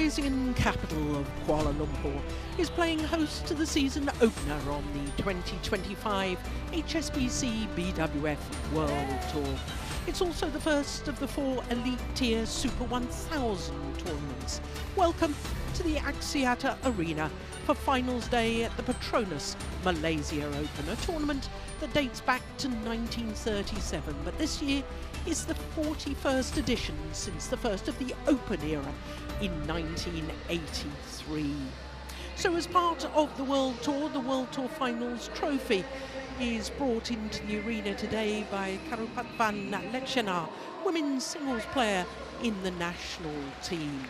Malaysian capital of Kuala Lumpur is playing host to the season opener on the 2025 HSBC BWF World Tour. It's also the first of the 4 elite tier Super 1000 tournaments. Welcome to the Axiata Arena for finals day at the PETRONAS Malaysia Open, a tournament that dates back to 1937, but this year is the 41st edition since the first of the Open era in 1983. So as part of the World Tour Finals trophy is brought into the arena today by Karupatvan Lechana, women's singles player in the national team.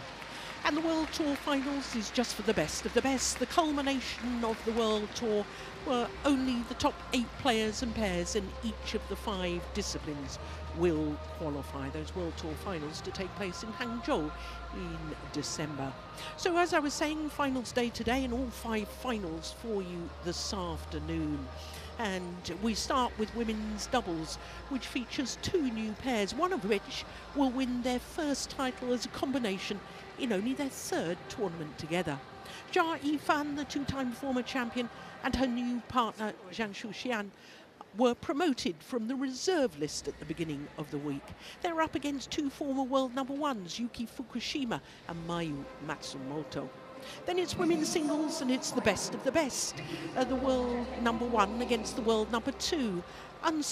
And the World Tour Finals is just for the best of the best. The culmination of the World Tour where only the top 8 players and pairs in each of the 5 disciplines will qualify. Those World Tour Finals to take place in Hangzhou in December. So as I was saying, finals day today and all 5 finals for you this afternoon. And we start with women's doubles, which features 2 new pairs, one of which will win their first title as a combination in only their 3rd tournament together. Jia Yifan, the 2-time former champion, and her new partner Zhang were promoted from the reserve list at the beginning of the week. They're up against 2 former world number 1s, Yuki Fukushima and Mayu Matsumoto. Then it's women's singles, and it's the best of the best. The world number 1 against the world number 2.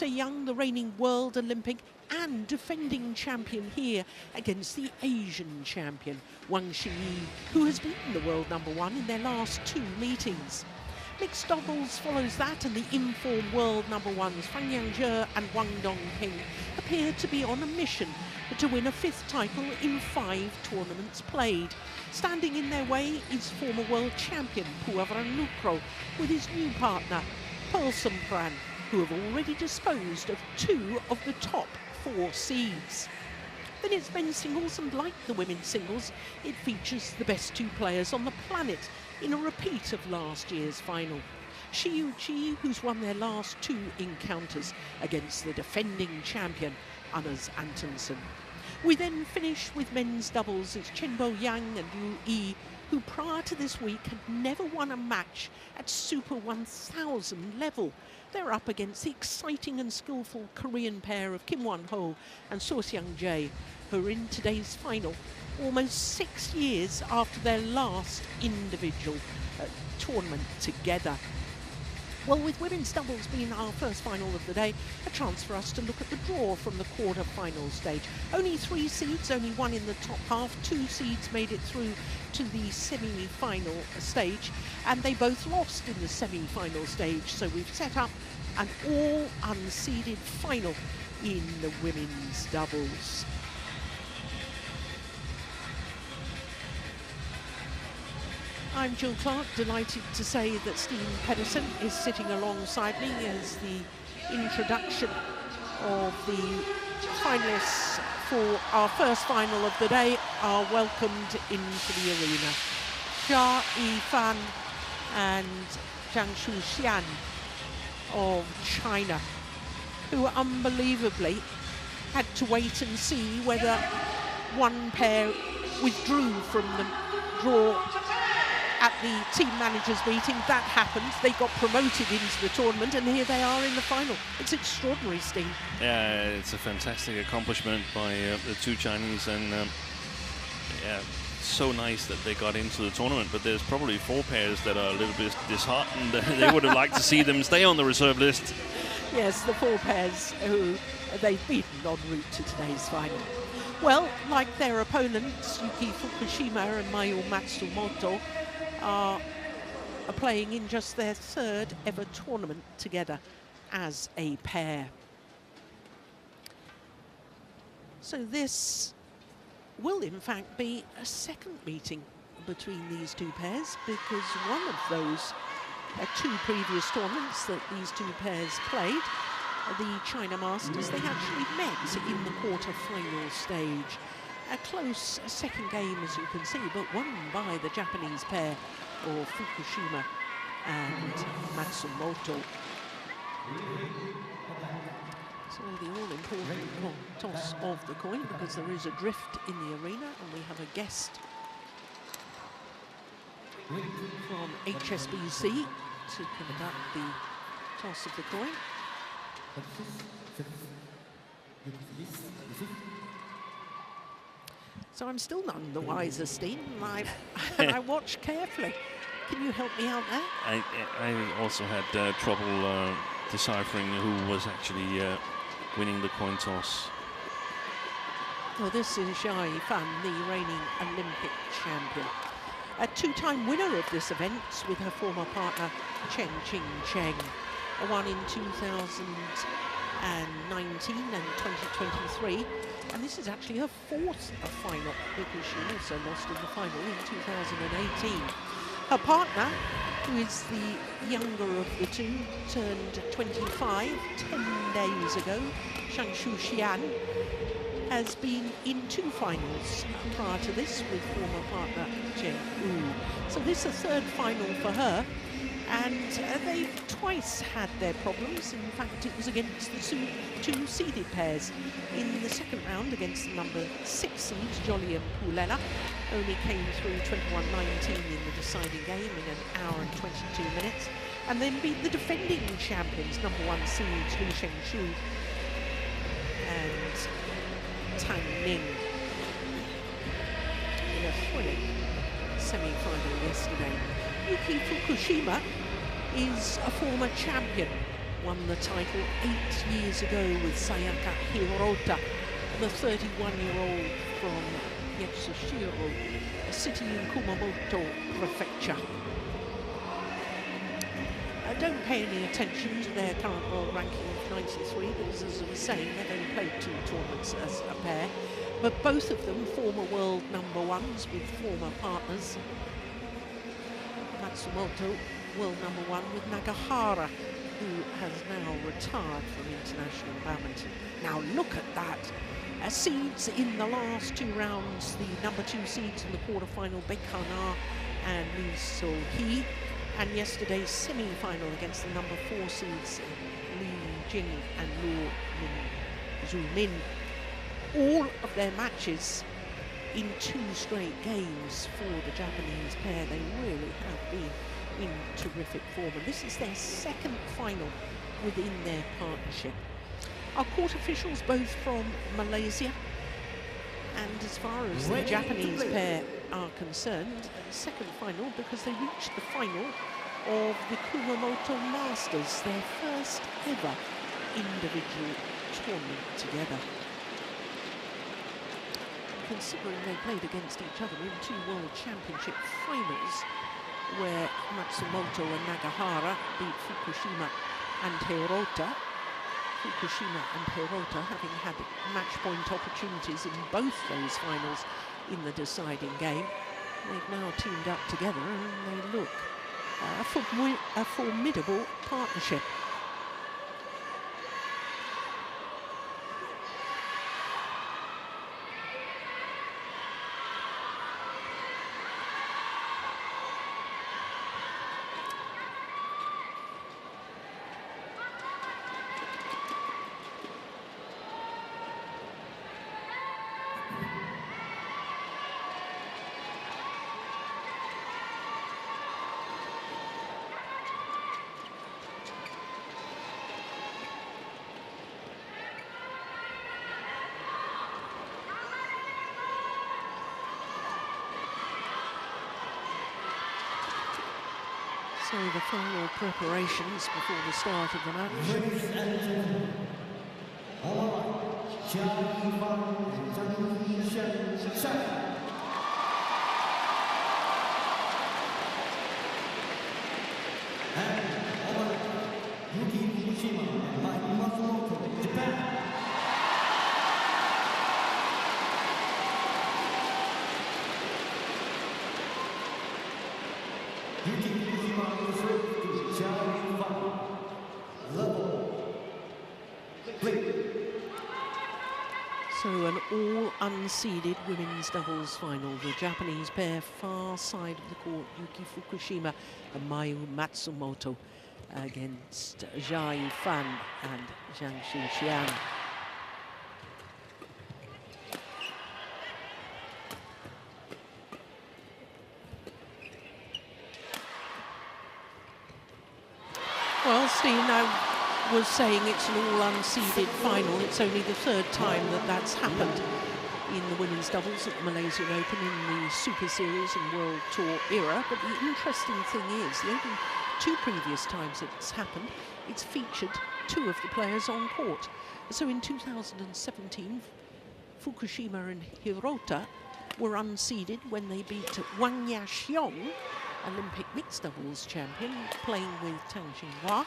Young, the reigning world Olympic and defending champion here, against the Asian champion, Wang Xingyi, who has beaten the world number 1 in their last 2 meetings. Mixed doubles follows that, and the informed world number 1s, Fang Yangzhe and Wang Dongping, appear to be on a mission to win a 5th title in 5 tournaments played. Standing in their way is former world champion Puavaranukroh with his new partner Pearl Sumpran, who have already disposed of 2 of the top 4 seeds. Then it's men's singles, and like the women's singles, it features the best 2 players on the planet in a repeat of last year's final. Xiu Qi, who's won their last 2 encounters against the defending champion Anders Antonsen. We then finish with men's doubles. It's Chen Bo Yang and Liu Yi, who prior to this week had never won a match at Super 1000 level. They're up against the exciting and skillful Korean pair of Kim Won-ho and So Seung-jae, who are in today's final almost 6 years after their last individual tournament together. Well, with women's doubles being our first final of the day, a chance for us to look at the draw from the quarter-final stage. Only 3 seeds, only 1 in the top half. 2 seeds made it through to the semi-final stage, and they both lost in the semi-final stage. So we've set up an all-unseeded final in the women's doubles. I'm Jill Clark, delighted to say that Steve Pedersen is sitting alongside me as the introduction of the finalists for our first final of the day are welcomed into the arena. Jia Yifan and Zhang Shuxian of China, who unbelievably had to wait and see whether one pair withdrew from the draw at the team managers meeting. That happened. They got promoted into the tournament, and here they are in the final. It's extraordinary, Steve. Yeah, it's a fantastic accomplishment by the 2 Chinese, and yeah, so nice that they got into the tournament. But there's probably 4 pairs that are a little bit disheartened. They would have liked to see them stay on the reserve list. Yes, the 4 pairs who they've beaten en route to today's final. Well, like their opponents, Yuki Fukushima and Mayu Matsumoto are playing in just their 3rd ever tournament together as a pair. So this will in fact be a 2nd meeting between these 2 pairs, because one of those 2 previous tournaments that these 2 pairs played, the China Masters, they actually met in the quarter-final stage. A close 2nd game, as you can see, but won by the Japanese pair of Fukushima and Matsumoto. So the all-important toss of the coin, because there is a drift in the arena, and we have a guest from HSBC to conduct the toss of the coin. So I'm still none the wiser, Steen, and I watch carefully. Can you help me out there? I also had trouble deciphering who was actually winning the coin toss. Well, this is Zhang Fan, the reigning Olympic champion. A two-time winner of this event with her former partner Chen Cheng, won in 2019 and 2023. And this is actually her fourth final because she also lost in the final in 2018. Her partner, who is the younger of the two, turned 25 10 days ago, Zhang Xian, has been in two finals prior to this with former partner Chen Wu. So this is a third final for her, and they've twice had their problems. In fact, it was against the two seeded pairs. In the second round against the number 6 seed, Jolly and Poulela, only came through 21-19 in the deciding game in an hour and 22 minutes, and then beat the defending champions, number 1 seed Liu Shengshu and Tang Ning in a thrilling semi-final yesterday. Yuki Fukushima is a former champion, won the title 8 years ago with Sayaka Hirota, the 31-year-old from Yatsushiro, a city in Kumamoto Prefecture. Don't pay any attention to their current world ranking of 93 because, as I was saying, they've only played 2 tournaments as a pair. But both of them former world number 1s with former partners. Matsumoto, world number 1 with Nagahara, who has now retired from international badminton. Now look at that. Seeds in the last 2 rounds, the number 2 seeds in the quarterfinal, Bekana and Liu So-hee. And yesterday's semi-final against the number 4 seeds, Li Jing and Luo Zhu-min. All of their matches in 2 straight games for the Japanese pair. They really have been in terrific form. And this is their second final within their partnership. Our court officials both from Malaysia. And as far as the Japanese pair are concerned, second final because they reached the final of the Kumamoto Masters, their first ever individual tournament together. Considering they played against each other in 2 World Championship finals, where Matsumoto and Nagahara beat Fukushima and Hirota. Fukushima and Hirota having had match point opportunities in both those finals in the deciding game. They've now teamed up together and they look a formidable partnership. So the final preparations before the start of the match. Ladies and gentlemen, Zhang and Yuki Fukushima and Matsumoto, Japan. Yuki Fukushima will serve to Zhang level. Play. So an all-unseeded women's doubles final. The Japanese pair far side of the court, Yuki Fukushima and Mayu Matsumoto, against Zhang Fan and Zhang Xian. Well, Steen, I was saying it's an all-unseeded final. It's only the third time that that's happened in the women's doubles at the Malaysian Open in the Super Series and World Tour era. But the interesting thing is, the only two previous times it's happened, it's featured two of the players on court. So in 2017, Fukushima and Hirota were unseeded when they beat Wang Yaxiong, Olympic mixed doubles champion, playing with Tang Xinhua.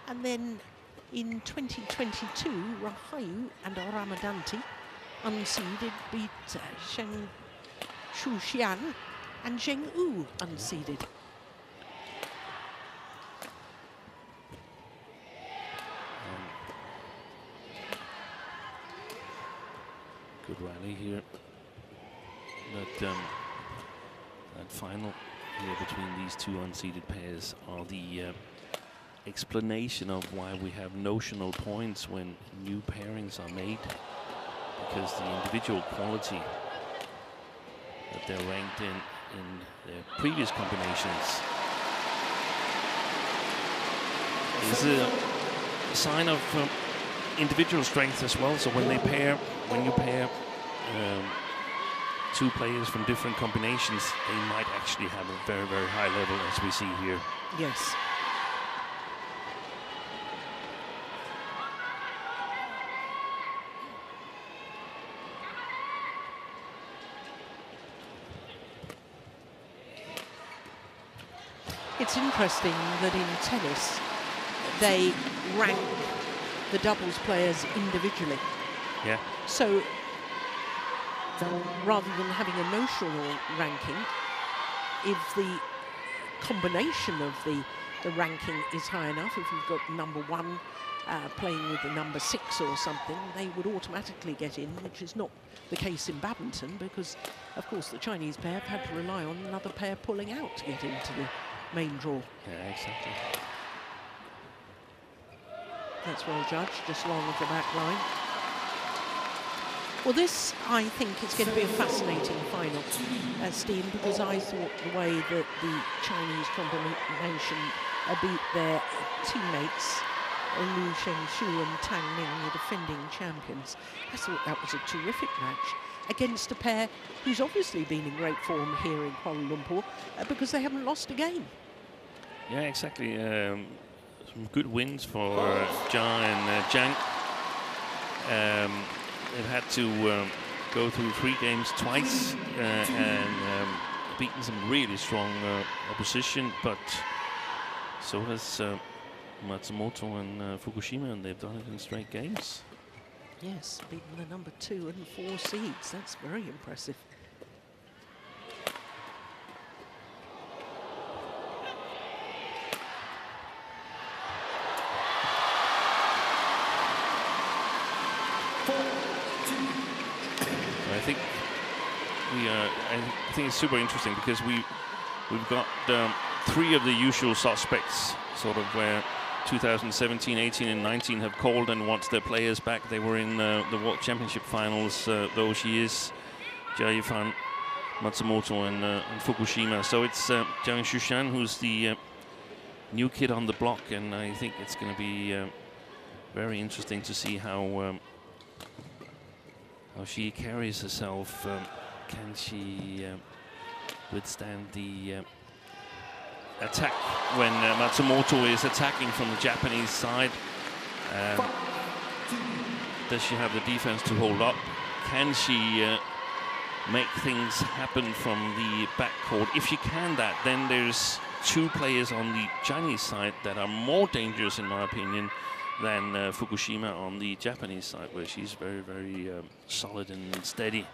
And then in 2022, Rahayu and Ramadanti, unseeded, beat Zhang Shuxian and Zheng Yu, unseeded. Good rally here. That final here between these two unseeded pairs are the explanation of why we have notional points when new pairings are made, because the individual quality that they're ranked in their previous combinations is a sign of individual strength as well. So when you pair two players from different combinations, they might actually have a very, very high level, as we see here. Yes. It's interesting that in tennis, they rank the doubles players individually. Yeah. So rather than having a notional ranking, if the combination of the ranking is high enough, if you've got number one playing with the number 6 or something, they would automatically get in, which is not the case in badminton, because of course the Chinese pair have had to rely on another pair pulling out to get into the main draw. Yeah, exactly. That's well judged, just long of the back line. Well, this, I think, is going to be a fascinating final, Steen, because I thought the way that the Chinese combination beat their teammates, Liu Shengxu and Tang Ning, the defending champions, I thought that was a terrific match against a pair who's obviously been in great form here in Kuala Lumpur because they haven't lost a game. Yeah, exactly. Some good wins for Zhang and Zhang. They've had to go through 3 games twice and beaten some really strong opposition, but so has Matsumoto and Fukushima, and they've done it in straight games. Yes, beaten the number 2 and 4 seeds. That's very impressive. I think it's super interesting because we've got 3 of the usual suspects, sort of where 2017, 18, and 19 have called and want their players back. They were in the World Championship finals those years. Jia Yifan, Matsumoto, and Fukushima. So it's Zhang Shuxian who's the new kid on the block, and I think it's going to be very interesting to see how she carries herself. Can she withstand the attack when Matsumoto is attacking from the Japanese side? Does she have the defense to hold up? Can she make things happen from the backcourt? If she can that, then there's 2 players on the Chinese side that are more dangerous, in my opinion, than Fukushima on the Japanese side, where she's very, very solid and steady.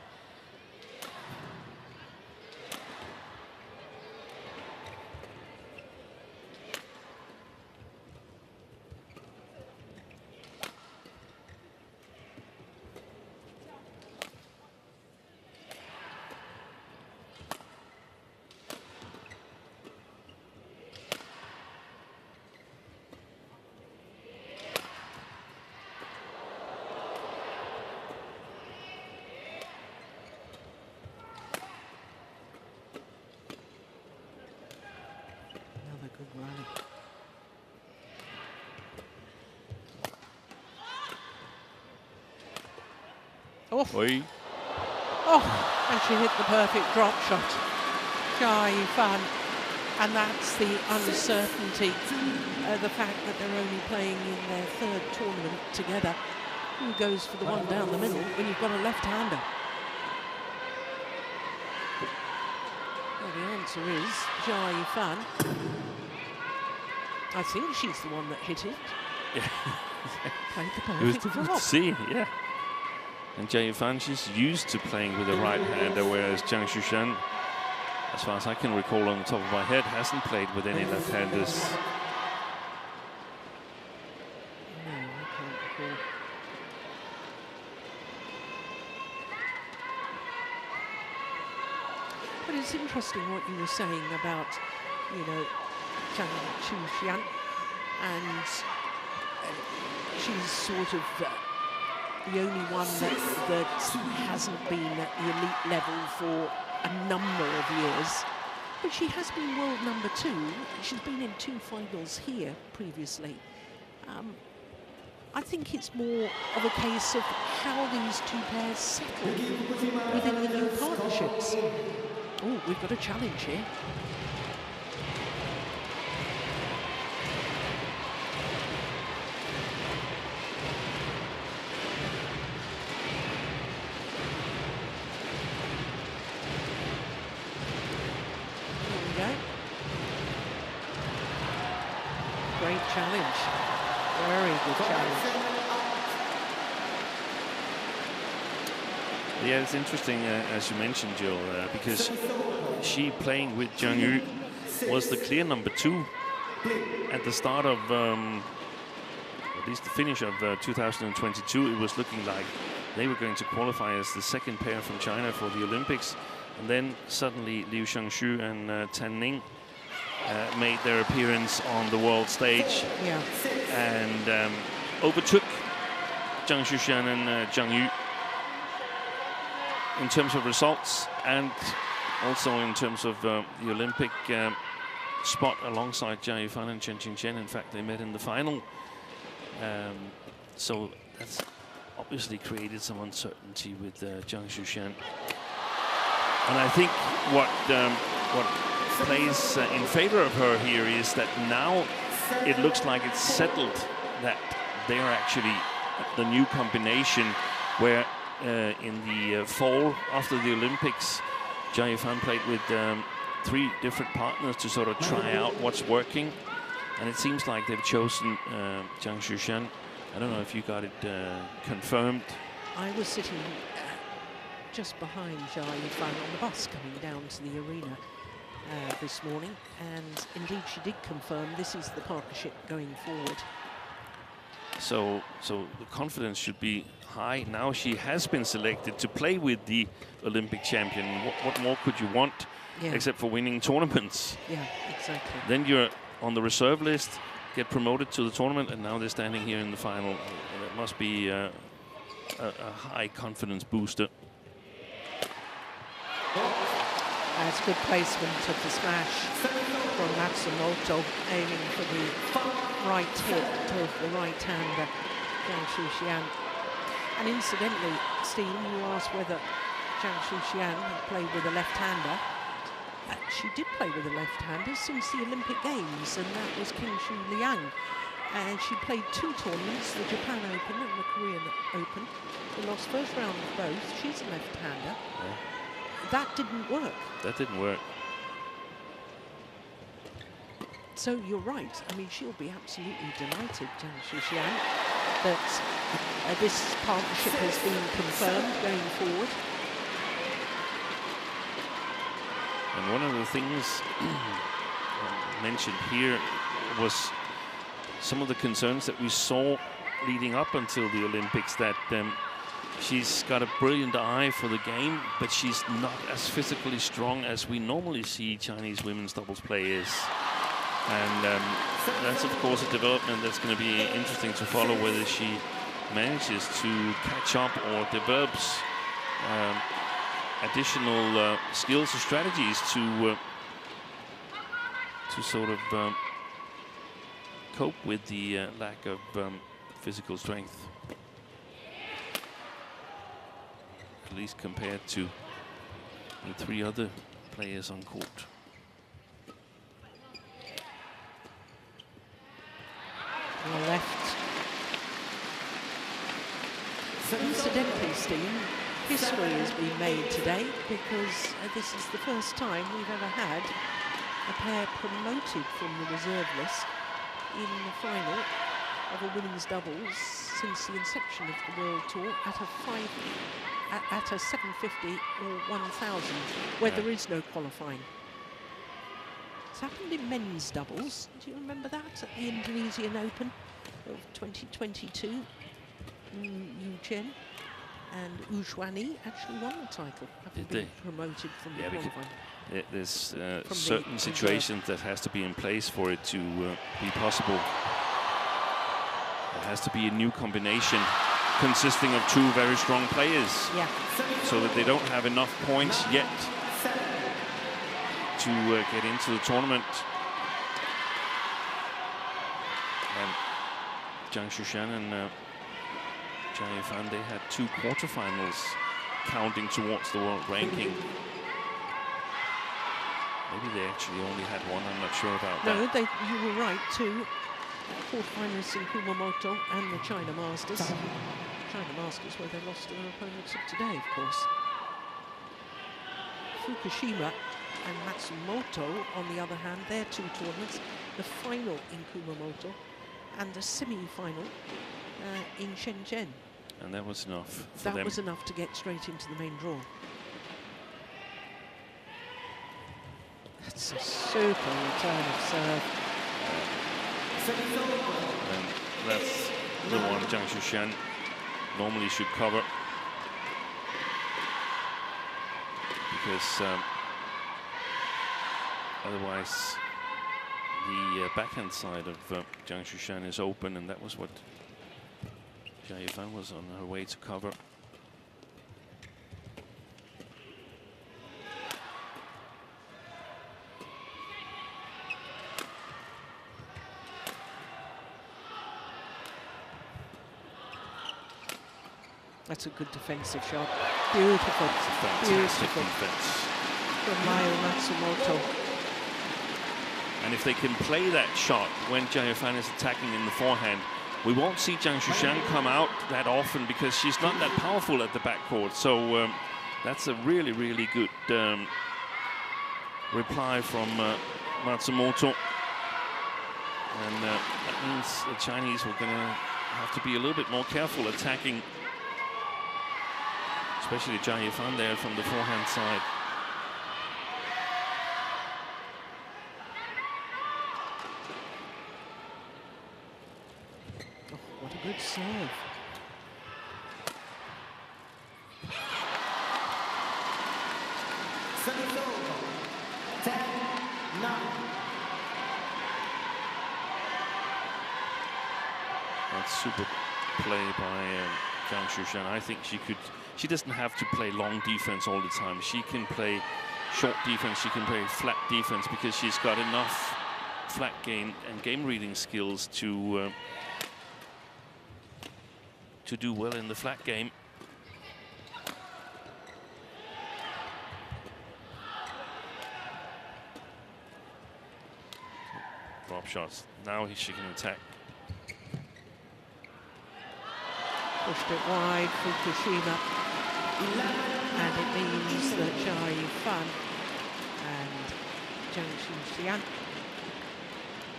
Oh, Oi. oh, and she hit the perfect drop shot. Jai Fan. And that's the uncertainty, the fact that they're only playing in their third tournament together. Who goes for the one down the middle when you've got a left-hander? Well, the answer is Jai Fan. I think she's the one that hit it. Yeah. Played the It was perfect difficult drop. to see, yeah. And Jia Fan, she's used to playing with a right-hander, whereas Zhang Shushan, as far as I can recall on the top of my head, hasn't played with any left-handers. No, I can't recall. But it's interesting what you were saying about, you know, Zhang Shushan, and she's sort of the only one that hasn't been at the elite level for a number of years. But she has been world #2. She's been in 2 finals here previously. I think it's more of a case of how these 2 pairs settle within the new partnerships. Oh, we've got a challenge here. Here we go. Great challenge. Very good challenge. Yeah, it's interesting, as you mentioned, Jill, because she playing with Zhang Yu was the clear #2 at the start of, at least the finish of 2022. It was looking like they were going to qualify as the second pair from China for the Olympics. And then suddenly Liu Xiangshu and Tan Ning made their appearance on the world stage. Yeah. And overtook Zhang Shushan and Zhang Yu in terms of results, and also in terms of the Olympic spot alongside Jia Yifan and Chen Qingqian. In fact, they met in the final. So that's obviously created some uncertainty with Zhang Shushan. And I think what plays in favor of her here is that now it looks like it's settled that they're actually the new combination where in the fall after the Olympics, Jia Yifan played with 3 different partners to sort of try out what's working. And it seems like they've chosen Zhang Shushan. I don't know if you got it confirmed. I was sitting just behind Jia Yifan on the bus coming down to the arena this morning, and indeed she did confirm this is the partnership going forward. So the confidence should be high. Now she has been selected to play with the Olympic champion. What more could you want, except for winning tournaments? Yeah, exactly. Then you're on the reserve list, get promoted to the tournament, and now they're standing here in the final. It must be a high confidence booster. That's good placement of the smash from Matsumoto, aiming for the right hit of the right-hander, Zhang Shushan. And incidentally, Steve, you asked whether Zhang Shushan had played with a left-hander. She did play with a left-hander since the Olympic Games, and that was Qingshu Liang. And she played 2 tournaments, the Japan Open and the Korean Open. She lost first round of both. She's a left-hander. Yeah. That didn't work. That didn't work. So you're right. I mean, she'll be absolutely delighted, Zhang Shushan, that this partnership has been confirmed going forward. And one of the things mentioned here was some of the concerns that we saw leading up until the Olympics, that she's got a brilliant eye for the game, but she's not as physically strong as we normally see Chinese women's doubles players. And that's, of course, a development that's going to be interesting to follow, whether she manages to catch up or develops additional skills and strategies to sort of cope with the lack of physical strength. at least compared to the 3 other players on court. On the left. Incidentally, Steve, history has been made today because this is the first time we've ever had a pair promoted from the reserve list in the final of a women's doubles since the inception of the World Tour at a 750 or 1,000, where there is no qualifying. It's happened in men's doubles. Do you remember that at the Indonesian Open of 2022? CHN and Ushwani actually won the title, having been promoted from the qualifying. There's certain situations that has to be in place for it to be possible. There has to be a new combination consisting of 2 very strong players, so that they don't have enough points yet to get into the tournament. And Zhang Shushan and Jia Yifan, they had 2 quarterfinals counting towards the world ranking. Maybe they actually only had 1, I'm not sure about that. No, you were right, 2 quarterfinalists in Kumamoto and the China Masters. China Masters, where they lost to their opponents of today, of course. Fukushima and Matsumoto, on the other hand, their 2 tournaments, the final in Kumamoto and the semi-final in Shenzhen. And that was enough for them. That was enough to get straight into the main draw. That's a super return of serve. And that's the one Zhang Shushan normally should cover, because otherwise the backhand side of Zhang Shushan is open, and that was what Jia Yifan was on her way to cover. That's a good defensive shot. Beautiful. Beautiful defense from Mayo Matsumoto. And if they can play that shot when Jia Yifan is attacking in the forehand, we won't see Zhang Shushan come out that often because she's not that powerful at the backcourt. So that's a really, really good reply from Matsumoto. And that means the Chinese were going to have to be a little bit more careful attacking, especially Jia Yifan there from the forehand side. Oh, what a good serve. That's super play by Zhang Shushan. I think she doesn't have to play long defense all the time. She can play short defense, she can play flat defense, because she's got enough flat game and game reading skills to do well in the flat game. Drop shots. Now she can attack. Pushed it wide, Fukushima. And it means that Jia Yifan and Zhang Shushan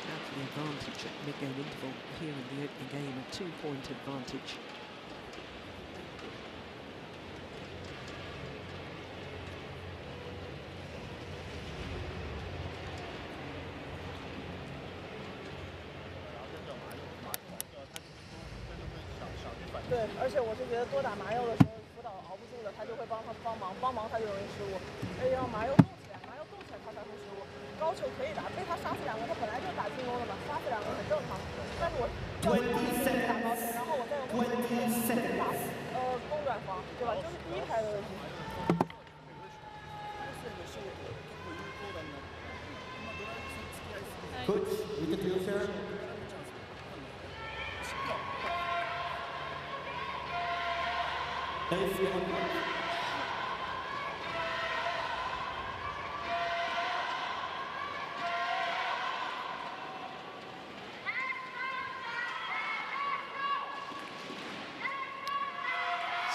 have the advantage at mid-game interval here in the opening game, a 2-point advantage.对，而且我是觉得多打麻油的时候，辅导熬不住了，他就会帮忙他就容易失误。而且要麻油动起来他才会失误。高球可以打，被他杀死2个，他本来就打进攻的嘛，杀死2个很正常。但是我要打高球，然后我再用攻打攻转防，对吧？就是第一排的问题。Coach, with the closer.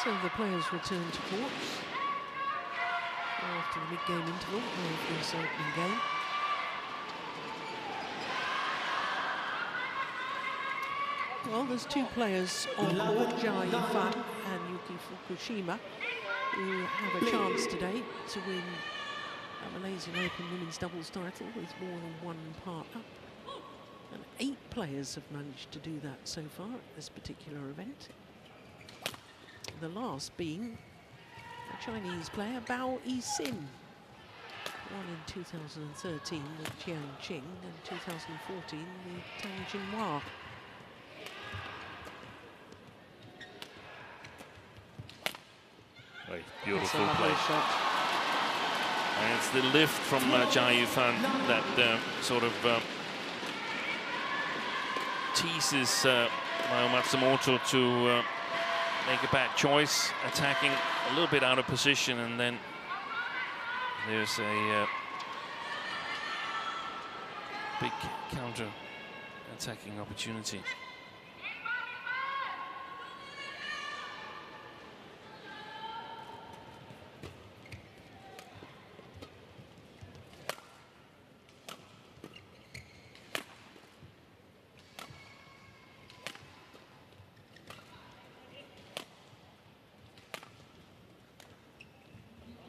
So the players return to court after the mid-game interval of this opening game. Well, there's two players on court, Zhang and Yuki Fukushima, who have a chance today to win a Malaysian Open women's doubles title with more than one partner. And 8 players have managed to do that so far at this particular event. The last being a Chinese player, Bao Yi-sin, won in 2013 with Jiang Qing and 2014 with Tang Jinhua. Right, beautiful That's a play. lovely shot. And it's the lift from Jia Yifan that sort of teases Naoya Matsumoto to make a bad choice, attacking a little bit out of position, and then there's a big counter attacking opportunity.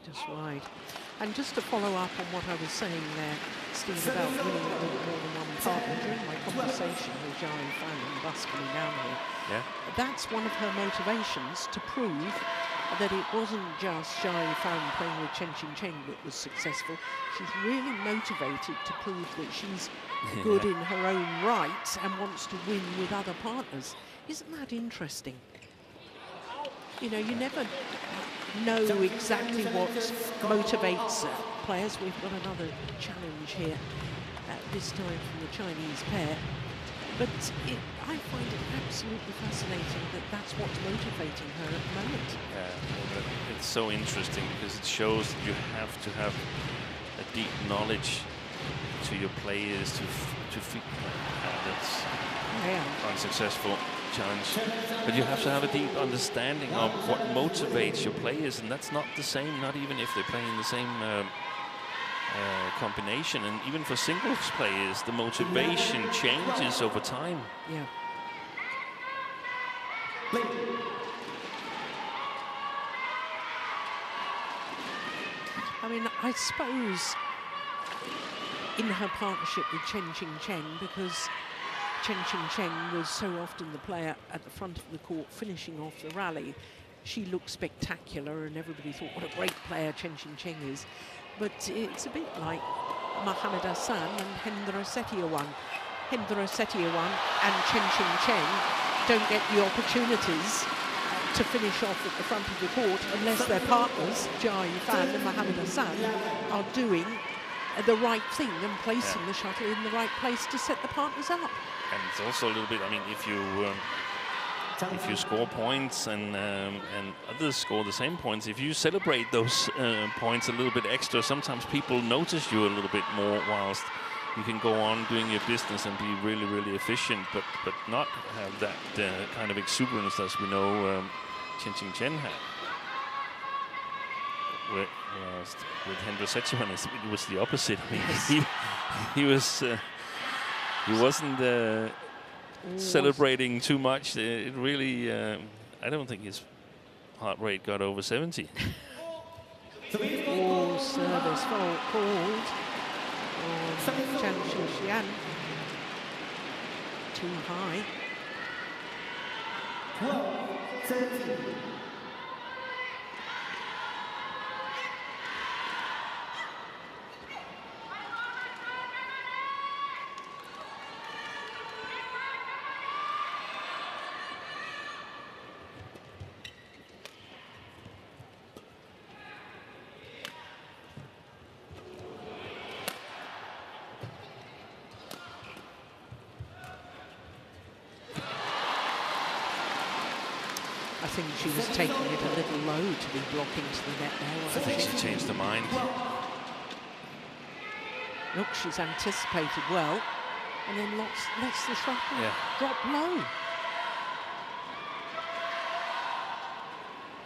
Just right. And just to follow up on what I was saying there, Steve, about winning more than one partner, during my conversation with Zhang Fan and bus coming down here, Yeah. that's one of her motivations, to prove that it wasn't just Zhang Fan playing with Chen Qingchen that was successful. She's really motivated to prove that she's good in her own right and wants to win with other partners. Isn't that interesting? You know, you never know exactly what motivates players. We've got another challenge here, this time from the Chinese pair. But I find it absolutely fascinating that that's what's motivating her at the moment. Yeah, it's so interesting because it shows that you have to have a deep knowledge to your players to fit that's unsuccessful challenge. But you have to have a deep understanding of what motivates your players, and that's not the same, not even if they're playing the same combination. And even for singles players, the motivation changes over time. Yeah. I mean, I suppose in her partnership with Chen Qingchen, because Chen Qingchen was so often the player at the front of the court finishing off the rally, she looked spectacular and everybody thought what a great player Chen Qingchen is. But it's a bit like Mohamed Hassan and Hendra Setiawan. Hendra Setiawan and Chen Qingchen don't get the opportunities to finish off at the front of the court unless their partners, Jia Yifan and Mohamed Hassan, are doing the right thing and placing the shuttle in the right place to set the partners up. And it's also a little bit, I mean, if you score points and others score the same points, if you celebrate those points a little bit extra, sometimes people notice you a little bit more, whilst you can go on doing your business and be really, really efficient, but not have that kind of exuberance as we know Chen Qingchen had. With Hendra Setiawan, it was the opposite. I mean, he wasn't celebrating too much. It really, I don't think his heart rate got over 70. Oh, service fault called on Chen Xixian. Too high. 12-17. I think she was taking it a little low to be blocking to the net there. I think she changed her mind. Look, she's anticipated well, and then lets the shuttle drop low.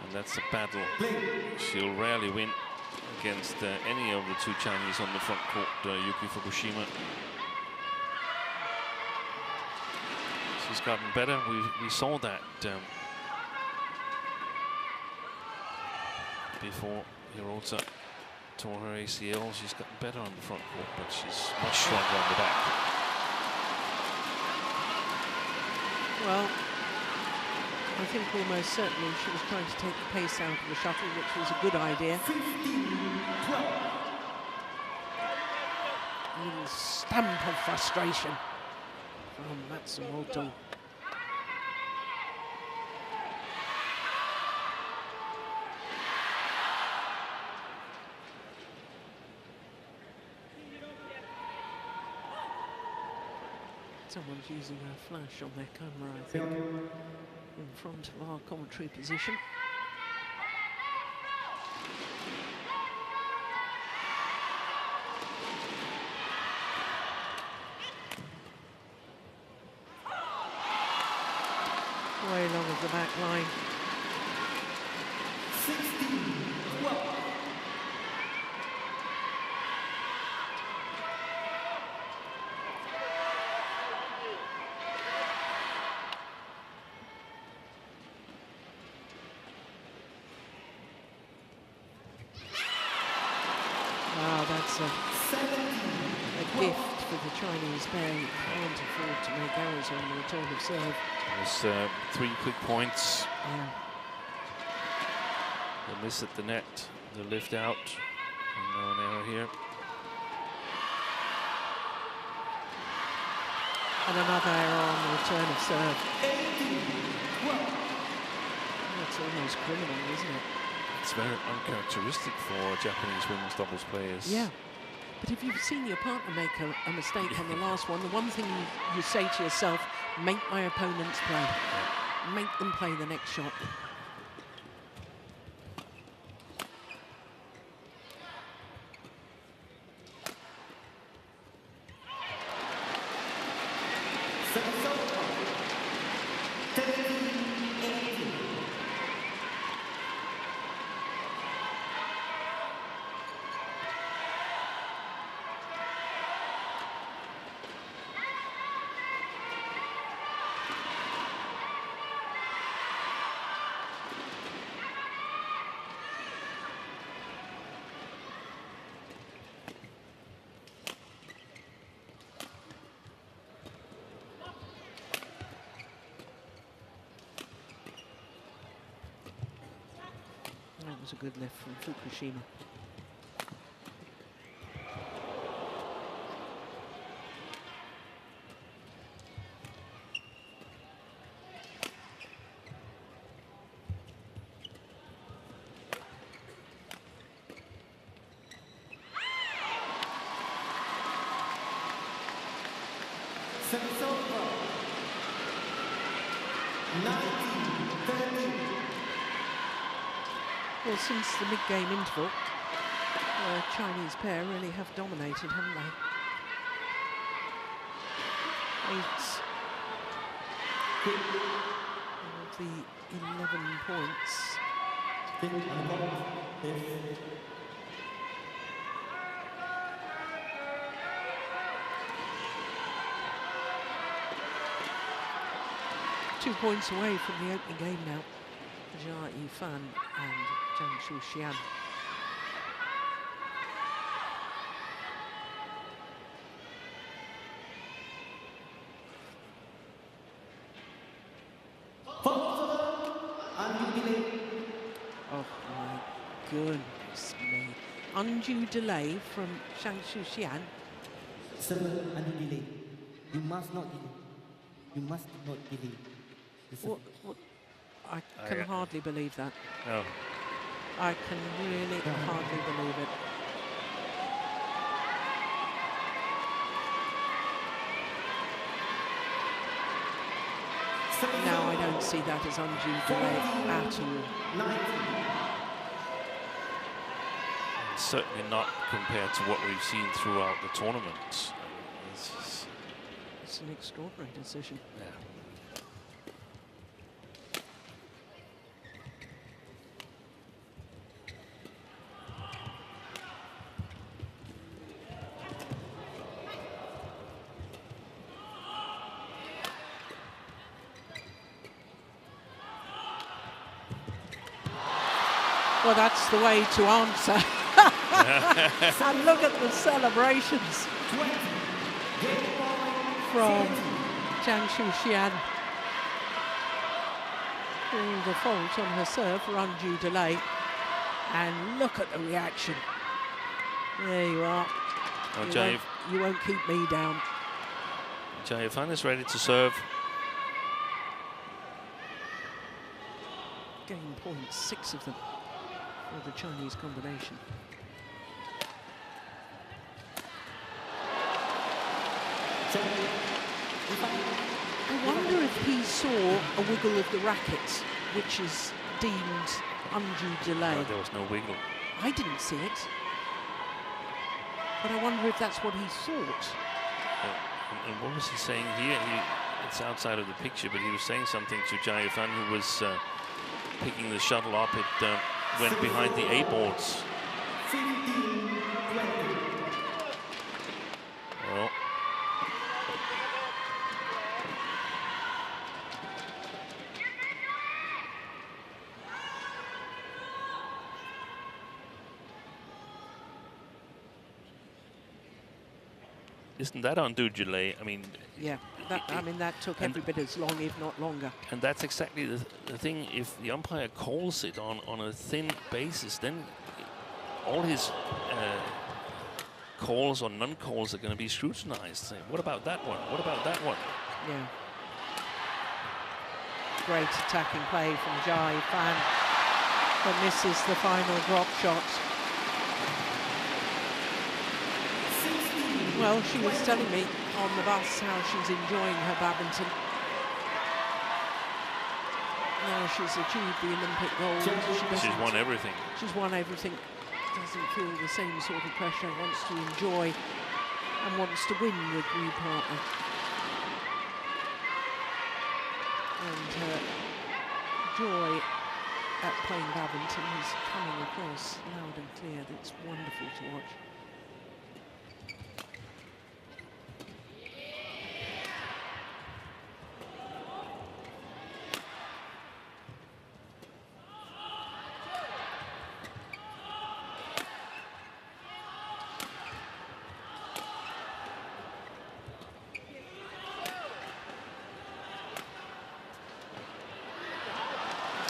And that's a battle she'll rarely win against any of the two Chinese on the front court, Yuki Fukushima. She's gotten better. We saw that before Hirota tore her ACL. She's gotten better on the front court, but she's much stronger on the back. Well, I think almost certainly she was trying to take the pace out of the shuttle, which was a good idea. 15-12. A little stamp of frustration from Matsumoto. Someone's using a flash on their camera, I think, in front of our commentary position. Way along of the back line. 16-12. That's a gift for the Chinese pair. You can't afford to make errors on the return of serve. There's 3 quick points. Yeah. The miss at the net, the lift out, and now an error here. And another error on the return of serve. 18-12. That's almost criminal, isn't it? It's very uncharacteristic for Japanese women's doubles players. Yeah. But if you've seen your partner make a mistake on the last one, the one thing you say to yourself, make my opponents play. Yeah. Make them play the next shot. That was a good lift from Fukushima. Service over. 19-13. Well, since the mid-game interval, the Chinese pair really have dominated, haven't they? 8 of the 11 points. 2 points away from the opening game now. Jia Yifan and Zhang Xian. Oh my goodness me. Undue delay from Zhang Xian. Server undue delay. You must not delay. You must not delay. What? I can hardly believe that. No. I can really hardly believe it. No, I don't see that as undue delay at all. Certainly not compared to what we've seen throughout the tournament. It's an extraordinary decision. Yeah. Well, that's the way to answer. And look at the celebrations from Zhang Xian. The fault on her serve for undue delay. And look at the reaction. There you are. Oh, you won't keep me down. JPN is ready to serve. Game points, 6 of them for the Chinese combination. I wonder if he saw a wiggle of the rackets, which is deemed undue delay. No, there was no wiggle. I didn't see it, but I wonder if that's what he thought. And what was he saying here? It's outside of the picture, but he was saying something to JPN, who was picking the shuttle up. It went behind the A boards. Well, isn't that undue delay? I mean, Yeah, that took every bit as long, if not longer. and that's exactly the thing. If the umpire calls it on a thin basis, then all his calls or non-calls are going to be scrutinized. Saying, what about that one? What about that one? Yeah. Great attacking play from JPN, but misses the final drop shot. Well, she was telling me on the bus how she's enjoying her badminton. Now she's achieved the Olympic gold. She's won everything. She's won everything. Doesn't feel the same sort of pressure. Wants to enjoy and wants to win with new partner. And her joy at playing badminton is coming across loud and clear. It's wonderful to watch.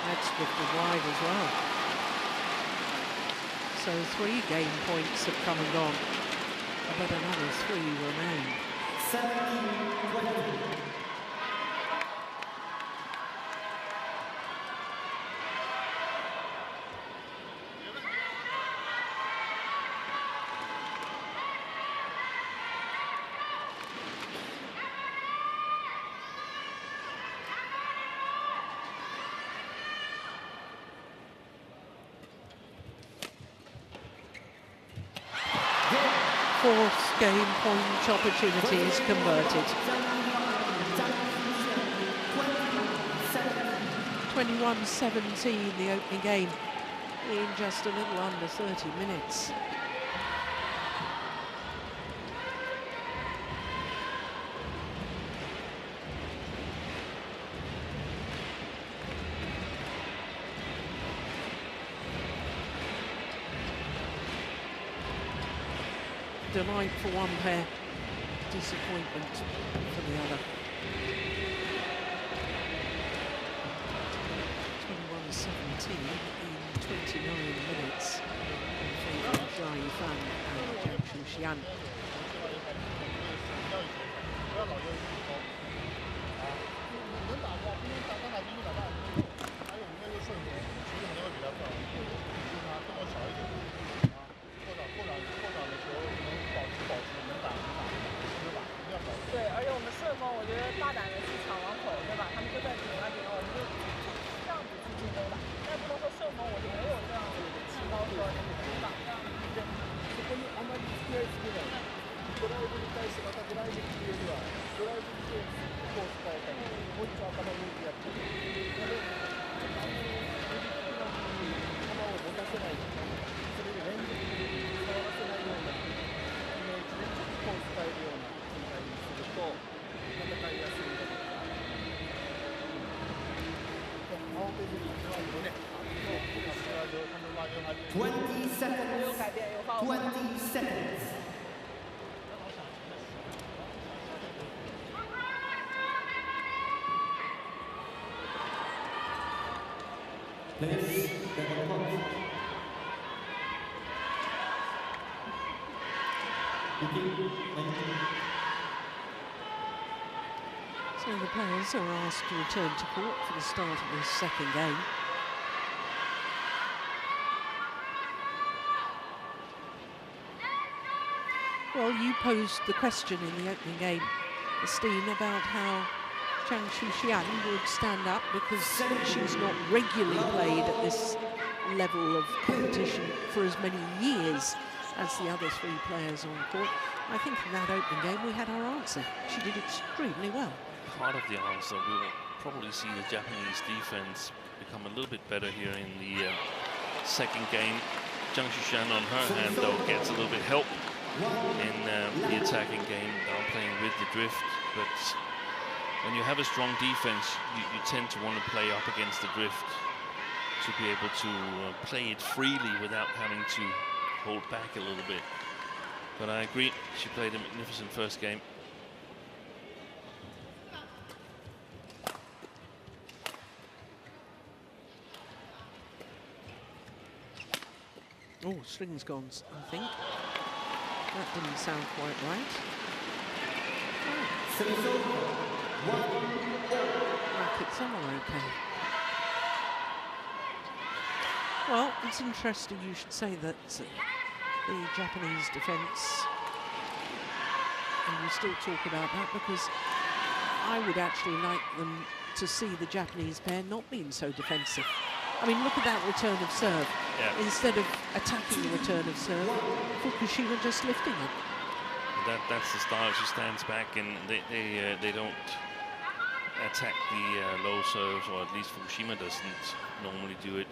That's lifted wide as well. So 3 game points have come and gone, but another 3 remain. 17-20. Fourth game point opportunity is converted. 21-17 the opening game in just a little under 30 minutes. Delight for one pair, disappointment for the other. 21-17 in 29 minutes in favour of JPN and Zhang Xian. 20 seconds. 改变，有发挥。 20 seconds. Please, the clock. So the players are asked to return to court for the start of the second game. Well, you posed the question in the opening game, Steen, about how Zhang would stand up because she's not regularly played at this level of competition for as many years as the other three players on court. I think in that opening game we had our answer. She did extremely well. Part of the answer, we'll probably see the Japanese defense become a little bit better here in the second game. Zhang Shushan on her hand though gets a little bit help in the attacking game, now playing with the drift, but when you have a strong defense, you tend to want to play up against the drift to be able to play it freely without having to hold back a little bit. But I agree, she played a magnificent first game. Oh, string's gone, I think. That didn't sound quite right. Rackets are okay. Well, it's interesting you should say that the Japanese defence, and we still talk about that, because I would actually like them to see the Japanese pair not being so defensive. I mean, look at that return of serve. Yeah. Instead of attacking the return of serve, Fukushima just lifting it. That's the style. She stands back and they don't attack the low serves, or at least Fukushima doesn't normally do it.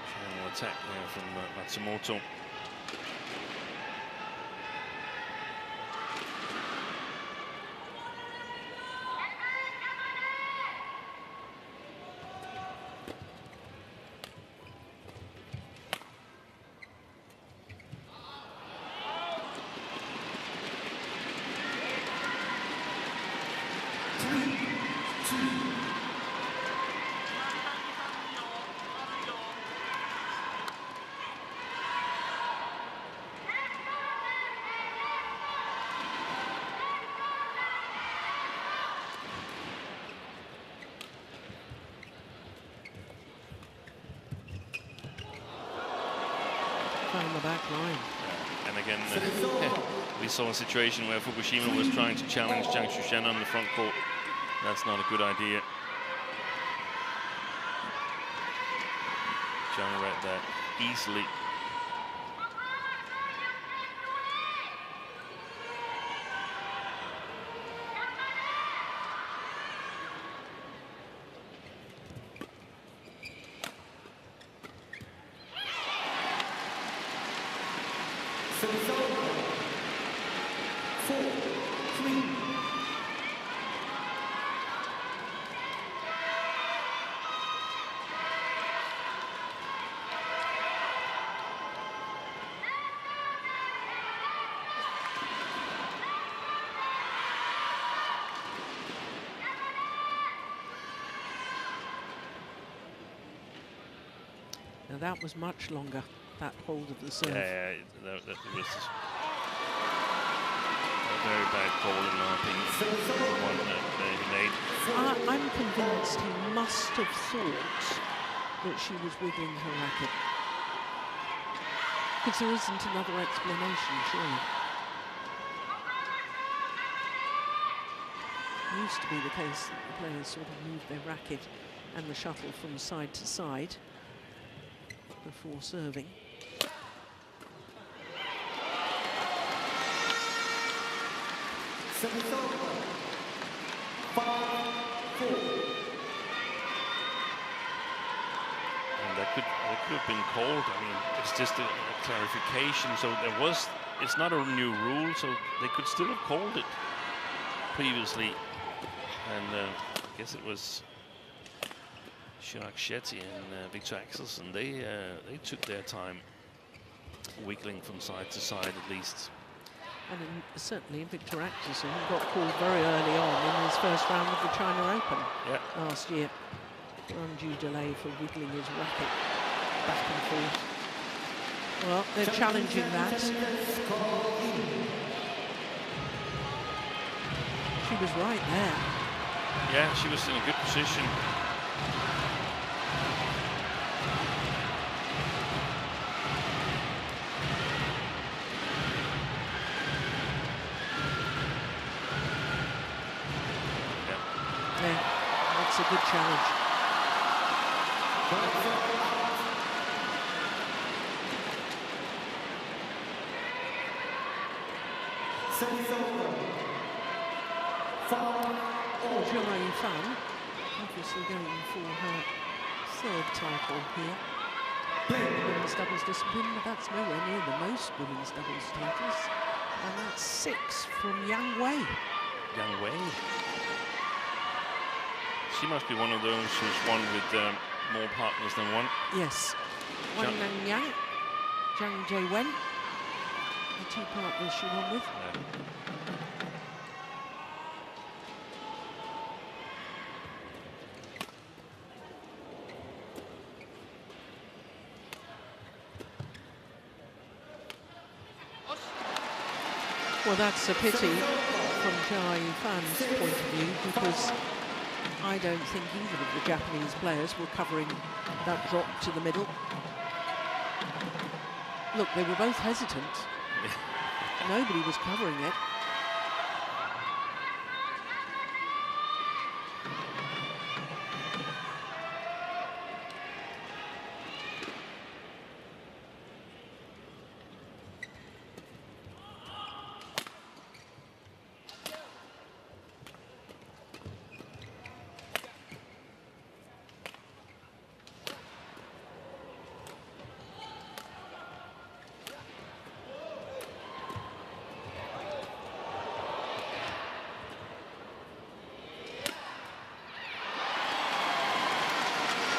Channel attack there from Matsumoto. On the back line. And again, we saw a situation where Fukushima was trying to challenge Zhang Shushan on the front court. That's not a good idea. Zhang read that easily. Now that was much longer, that hold of the serve. Yeah, that was a very bad call in my opinion. The one that he made. I'm convinced he must have thought that she was wiggling her racket, because there isn't another explanation, surely. It used to be the case that the players sort of moved their racket and the shuttle from side to side before serving. Service over. 5-4. And that could have been called. I mean, it's just a clarification. So it's not a new rule, so they could still have called it previously. And I guess it was Jacques Shetty and Victor Axelsen. They took their time, wiggling from side to side at least. And certainly Victor Axelsen got called very early on in his first round of the China Open last year for undue delay for wiggling his racket back and forth. Well, they're challenging that. She was right there. Yeah, she was in a good position. Yeah, that's a good challenge. Zhang Fan, obviously going for her third title here. Women's doubles discipline, but that's nowhere near the most women's doubles titles. And that's 6 from Yang Wei. Yang Wei. She must be one of those who's won with more partners than one. Yes. Wang Nangyang, Zhang Jiewen, the 2 partners she won with. Yeah. Well, that's a pity from Jai Fan's point of view, because I don't think either of the Japanese players were covering that drop to the middle. Look, they were both hesitant. Nobody was covering it.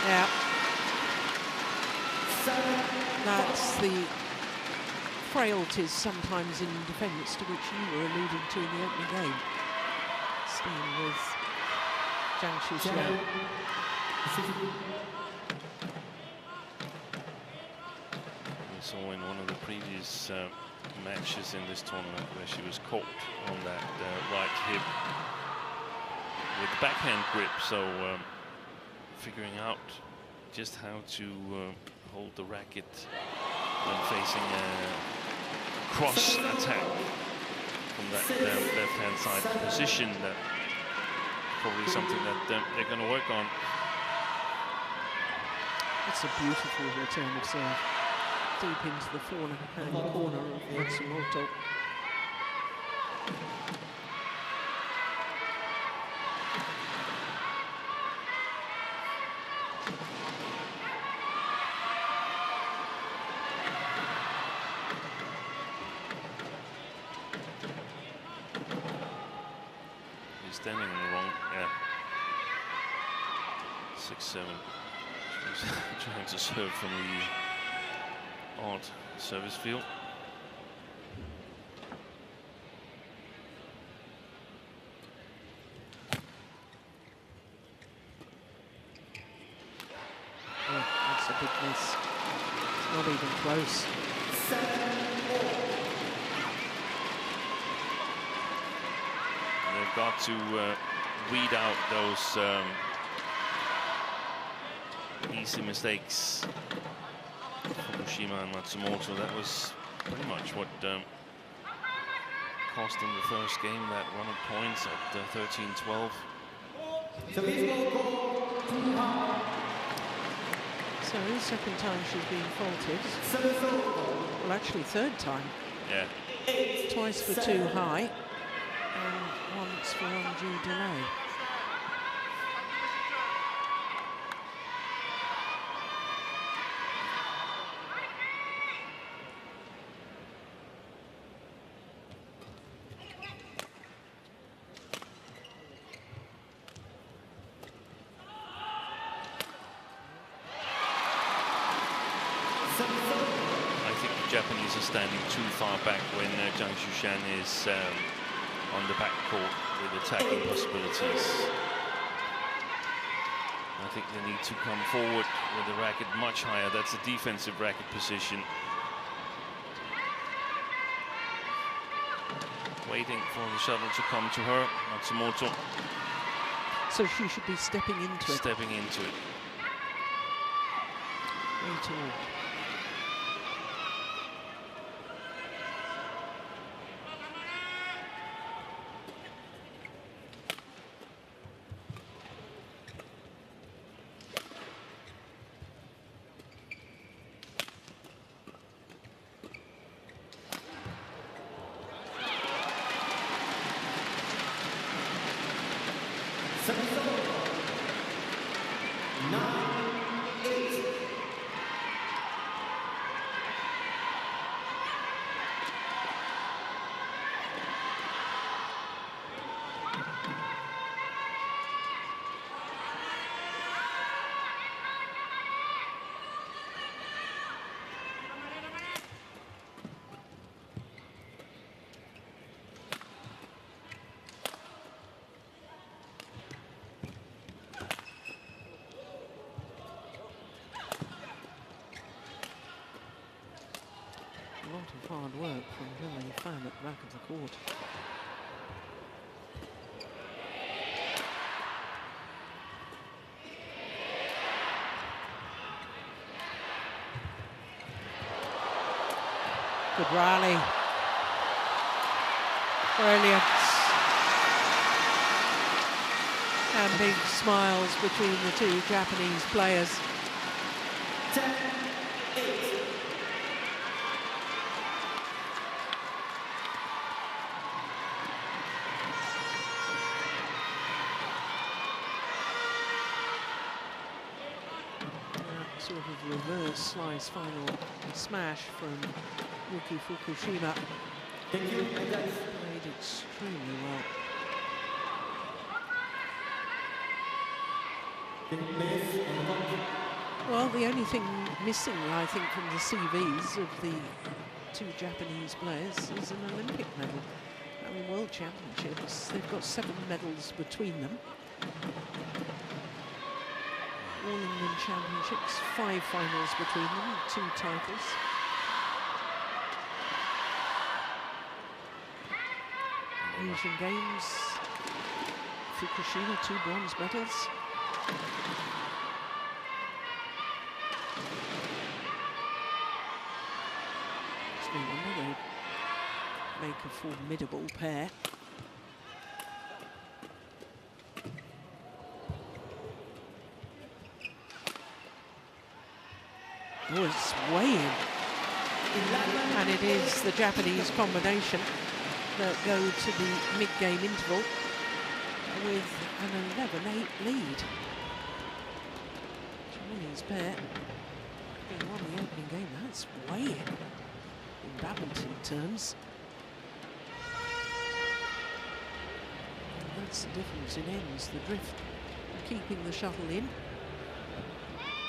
Yeah. That's the frailties sometimes in defence to which you were alluding to in the opening game. Staying with Zhang Shuxiao. We saw in one of the previous matches in this tournament where she was caught on that right hip with the backhand grip, so figuring out just how to hold the racket when facing a cross attack from that left-hand side position. That probably something that they're going to work on. It's a beautiful return of serve, deep into the forehand corner of Matsumoto. Standing in the wrong, 6-7. She's trying to serve from the odd service field. Oh, that's a big miss. It's not even close. They've got to weed out those easy mistakes. Fukushima and Matsumoto, that was pretty much what cost them the first game, that run of points at 13-12. So the second time she's been faulted. Well, actually third time. Yeah. Twice for too high. and once for undue delay. Japanese are standing too far back when Zhang is on the back court with attacking possibilities. I think they need to come forward with the racket much higher. That's a defensive racket position. Waiting for the shuttle to come to her, Matsumoto. So she should be stepping into it. Stepping into it. Way tall. A lot of hard work from Zhang Fan at the back of the court. Good rally. Brilliant. And big smiles between the two Japanese players. 10-8. Sort of reverse slice final smash from Yuki Fukushima. Thank you, guys. Played extremely well. Well, the only thing missing, I think, from the CVs of the two Japanese players is an Olympic medal. I mean, World Championships, they've got 7 medals between them. All England Championships, 5 finals between them, 2 titles. Asian Games, Fukushima, 2 bronze medals. It's no wonder they make a formidable pair. Oh, it's way in. And it is the Japanese combination that go to the mid-game interval with an 11-8 lead. Chinese pair being won the opening game, that's way in badminton terms. And that's the difference in ends, the drift, keeping the shuttle in.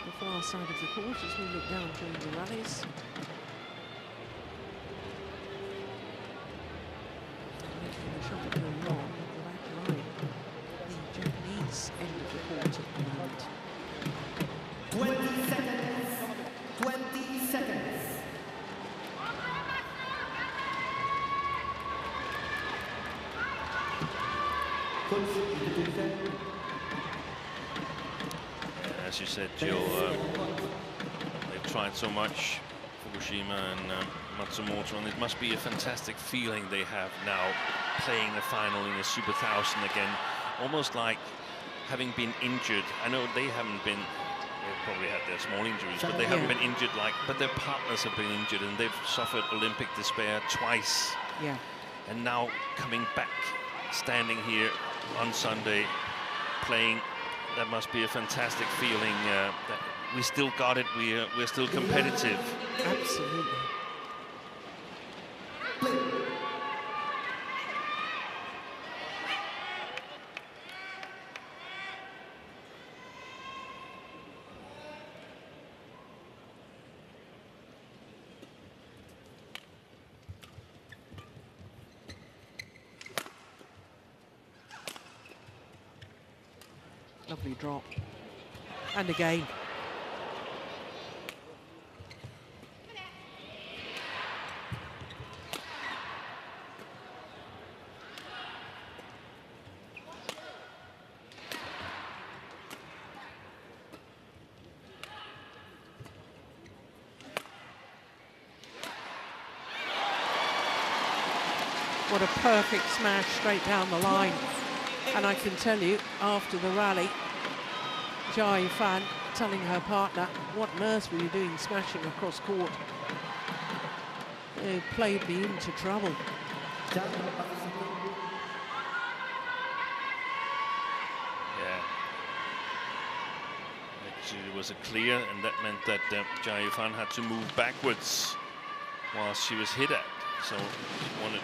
The far side of the court as we look down during the rallies. Making the shuttle go long at the back line. The Japanese end of the court at the moment. 20 seconds. 20 seconds. As you said, Jill, they've tried so much, Fukushima and Matsumoto, and it must be a fantastic feeling they have now playing the final in a Super 1000 again, almost like having been injured. I know they haven't been, they've probably had their small injuries, but they haven't been injured but their partners have been injured and they've suffered Olympic despair twice. Yeah. And now coming back standing here on Sunday playing. That must be a fantastic feeling that we still got it. We're still competitive. Absolutely. Lovely drop. And again. What a perfect smash straight down the line. And I can tell you, after the rally, Jia Fan telling her partner, what on earth were you doing smashing across court? It played me into trouble. Yeah. Actually, it was a clear, and that meant that Jia Fan had to move backwards while she was hit at. So she wanted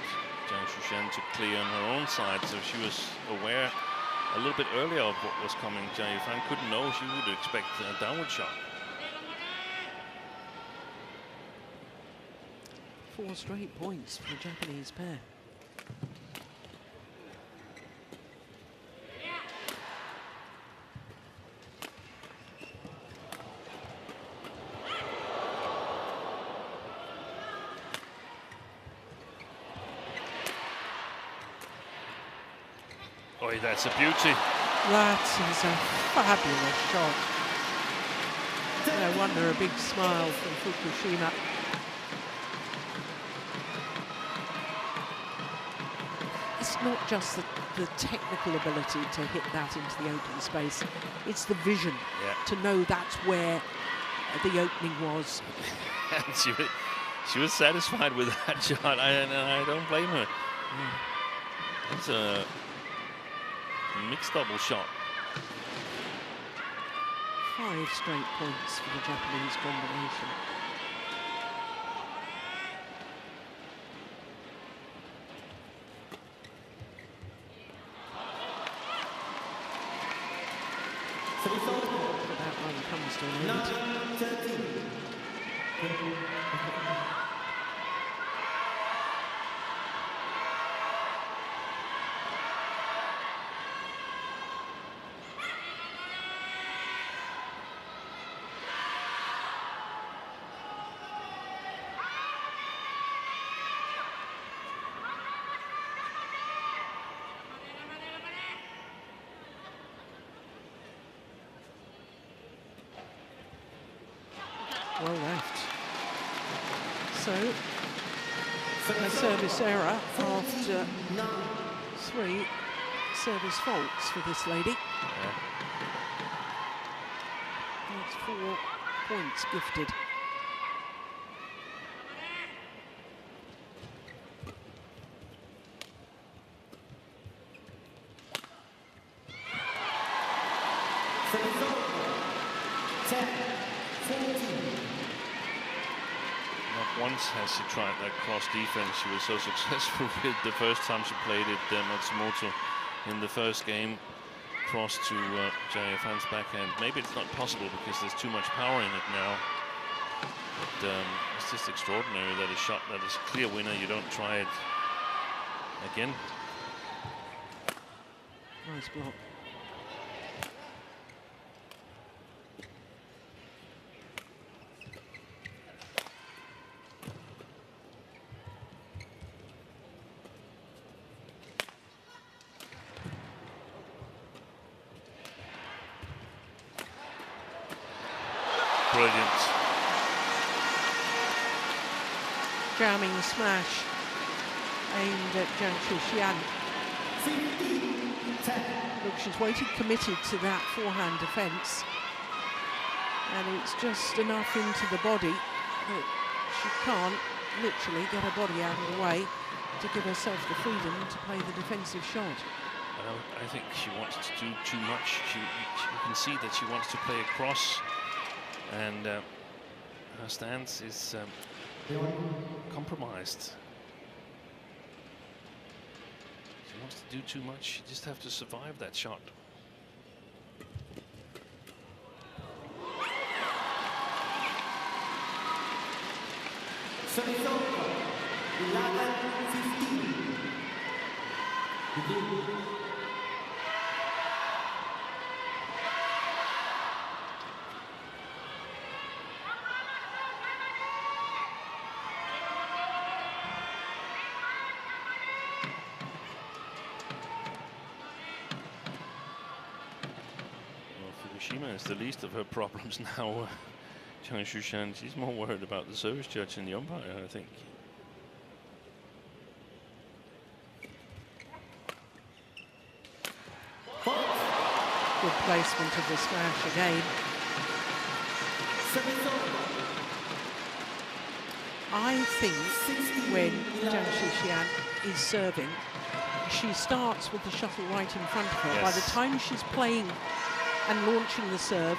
Zhang Shushan to clear on her own side, so she was aware a little bit earlier of what was coming. Jia Fan couldn't know. She would expect a downward shot. 4 straight points for the Japanese pair. Oh, that's a beauty. That is a fabulous shot. No wonder a big smile from Fukushima. It's not just the technical ability to hit that into the open space, it's the vision to know that's where the opening was. she was satisfied with that shot, and I don't blame her. It's a mixed double shot. 5 straight points for the Japanese combination. That one comes to an end. Well left. So, a service error after 3 service faults for this lady. That's 4 points gifted. Once has she tried that cross defense. She was so successful with the first time she played it, Matsumoto, in the first game. Cross to Jia Fan's backhand. Maybe it's not possible because there's too much power in it now. But it's just extraordinary that a shot that is a clear winner, you don't try it again. Nice block. Brilliant. Jamming smash aimed at Zhang Shushan. Look, she's waited committed to that forehand defence, and it's just enough into the body that she can't literally get her body out of the way. to give herself the freedom to play the defensive shot. I think she wants to do too much. You can see that she wants to play across, and her stance is compromised. She wants to do too much. You just have to survive that shot. Service over. 11-15. Fukushima is the least of her problems now. Zhang Shushan, she's more worried about the service judge and the umpire, I think. Good placement of the smash again. I think when Zhang Shushan is serving, she starts with the shuttle right in front of her. Yes. By the time she's playing and launching the serve,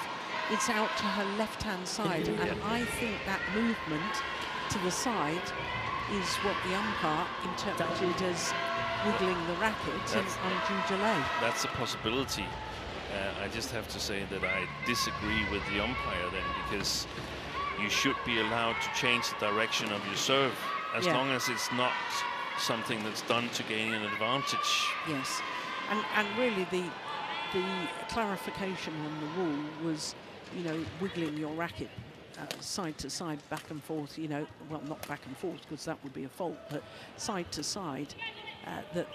it's out to her left-hand side, and I think that movement to the side is what the umpire interpreted as wiggling the racket and undue delay. That's a possibility. I just have to say that I disagree with the umpire then, because you should be allowed to change the direction of your serve as long as it's not something that's done to gain an advantage. Yes, and really the clarification on the rule was, you know, wiggling your racket side to side, back and forth, you know, well, not back and forth because that would be a fault, but side to side,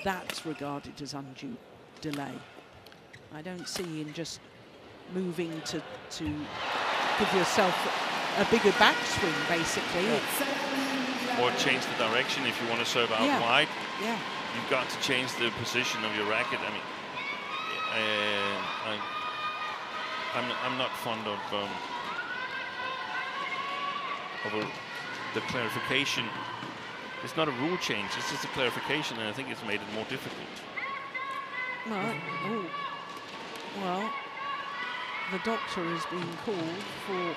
that's regarded as undue delay. I don't see in just moving to give yourself a bigger backswing, basically. Or change the direction if you want to serve out wide. Yeah. You've got to change the position of your racket. I mean, I'm not fond of the clarification. It's not a rule change, it's just a clarification, and I think it's made it more difficult. Well, the doctor is being called for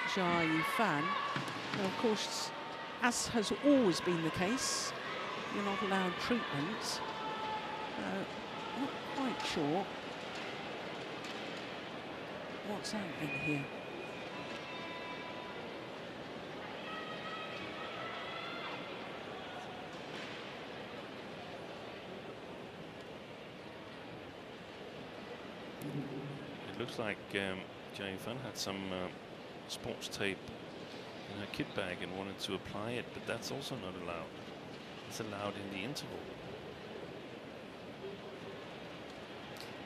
Jia Yifan. Now, of course, as has always been the case, you're not allowed treatment. Not quite sure what's happening here. It looks like Jia Yifan had some sports tape in her kit bag and wanted to apply it, but that's also not allowed. It's allowed in the interval.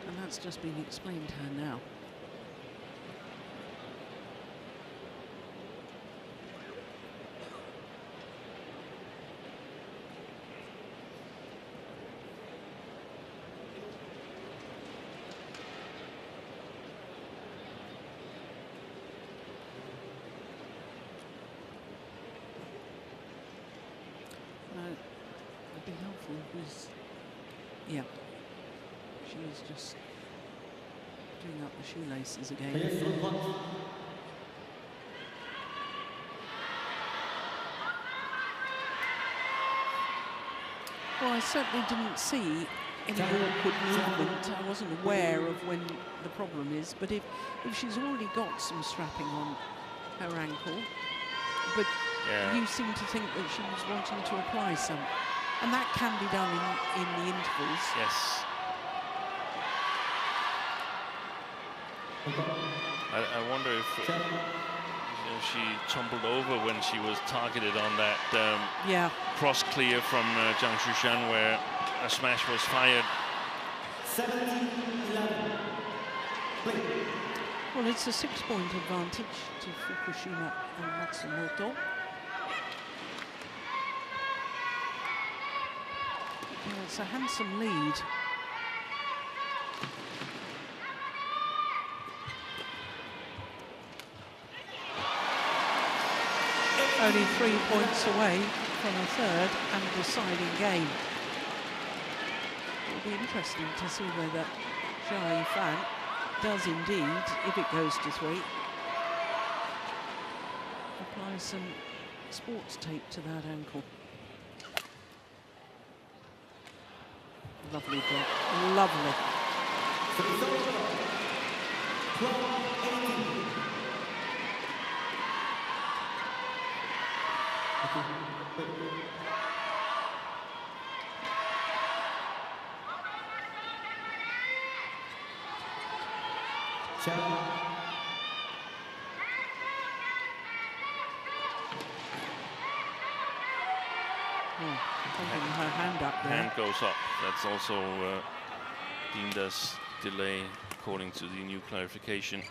And that's just been explained to her now. It'd be helpful because, yeah, she is just doing up the shoelaces again. Well, I certainly didn't see any awkward movement. I wasn't aware of when the problem is, but if she's already got some strapping on her ankle, but you seem to think that she was wanting to apply some, and that can be done in the intervals. Yes. I wonder if she tumbled over when she was targeted on that cross clear from Zhang Shushan, where a smash was fired. 17-11. Well, it's a 6-point advantage to Fukushima and Matsumoto. Well, it's a handsome lead. Only 3 points away on a third and deciding game. It'll be interesting to see whether Zhang Fan does indeed, if it goes to 3, apply some sports tape to that ankle. Lovely drop, lovely. Holding her hand up there. Hand goes up. That's also deemed as delay according to the new clarification.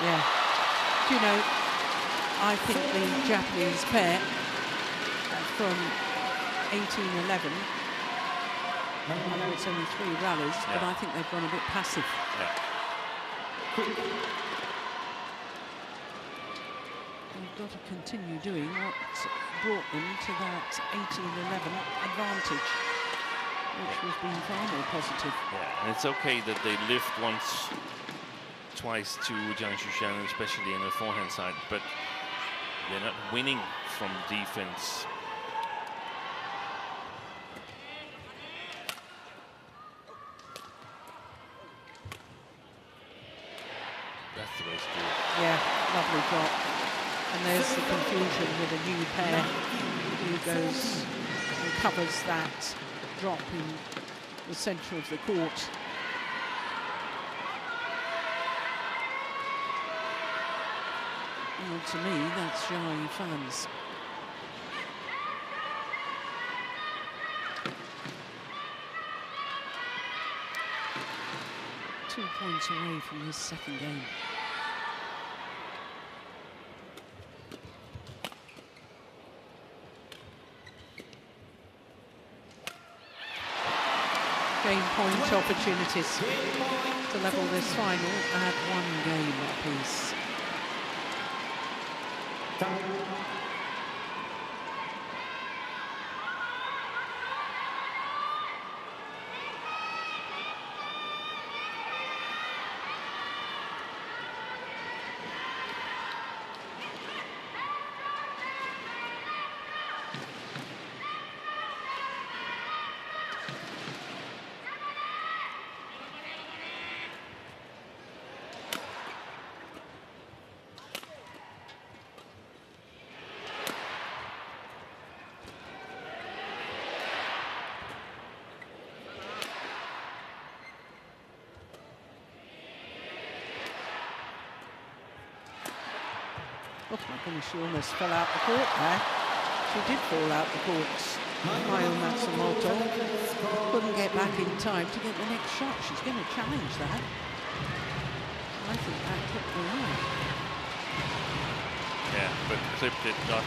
Yeah. Do you know, I think the Japanese pair from 18-11, I know it's only 3 rallies, but I think they've gone a bit passive. Yeah. They've got to continue doing what brought them to that 18-11 advantage, which was being far more positive. Yeah, and it's okay that they lift twice to Zhang Shushan, especially in the forehand side, but they're not winning from defense. That's the way to do it. Yeah, lovely drop. And there's the confusion with a new pair who goes and covers that drop in the centre of the court. Well, to me, that's Zhang Fan's. Two points away from his second game. Game point opportunities to level this final at 1 game apiece. Oh my goodness, she almost fell out the court there. She did fall out the courts. Matsumoto couldn't get back in time to get the next shot. She's going to challenge that. I think that took the line. Yeah, but Clip did not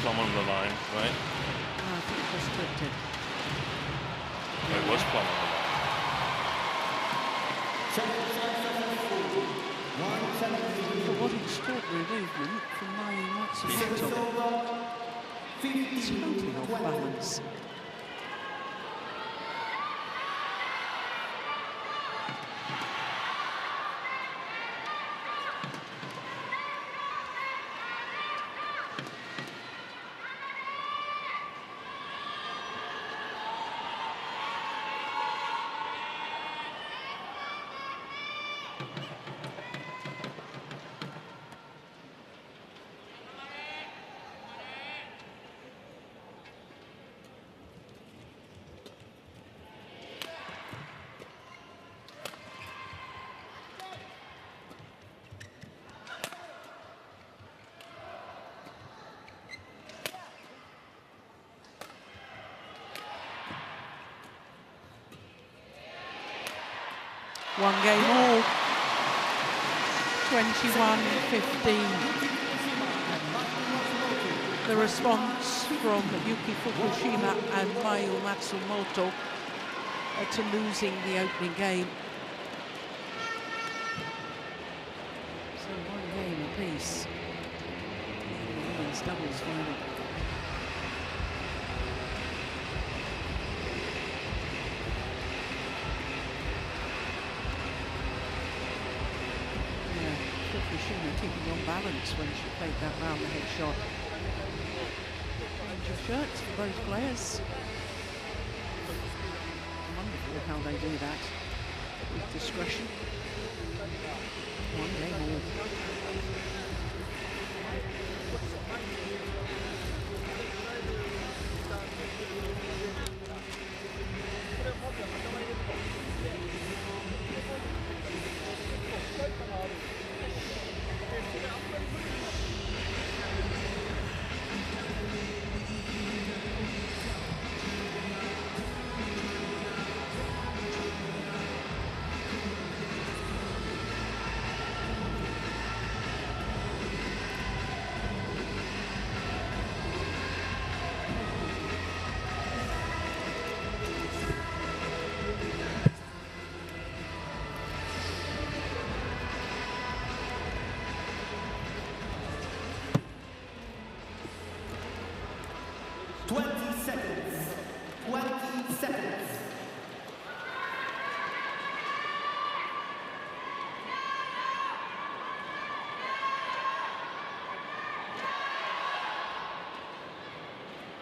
plumb on the line, right? No, I think it was clipped it. No, it was plumb on the line. But what extraordinary movement from Matsumoto. Totally off balance. One game all. 21-15. The response from Yuki Fukushima and Mayu Matsumoto to losing the opening game. So one game apiece. The women's doubles final. Fukushima keeping on balance when she played that round the head shot. Change of shirts for both players. Wonderful how they do that with discretion. One game all.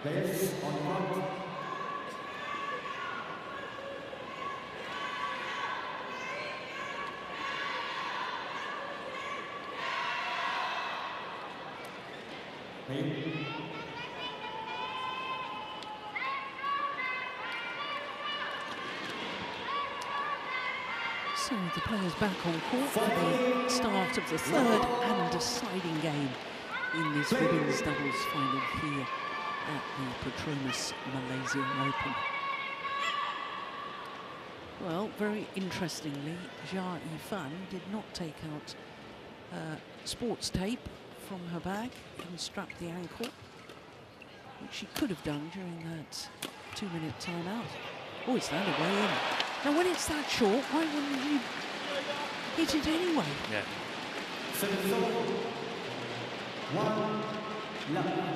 Players on court. So the players back on court for the start of the third and deciding game in this women's doubles final here at the PETRONAS Malaysia Open. Well, very interestingly, Jia Yifan did not take out sports tape from her bag and strap the ankle, which she could have done during that 2-minute timeout. Oh, it's landed way in. Now, when it's that short, why wouldn't you hit it anyway? Yeah. 1 love.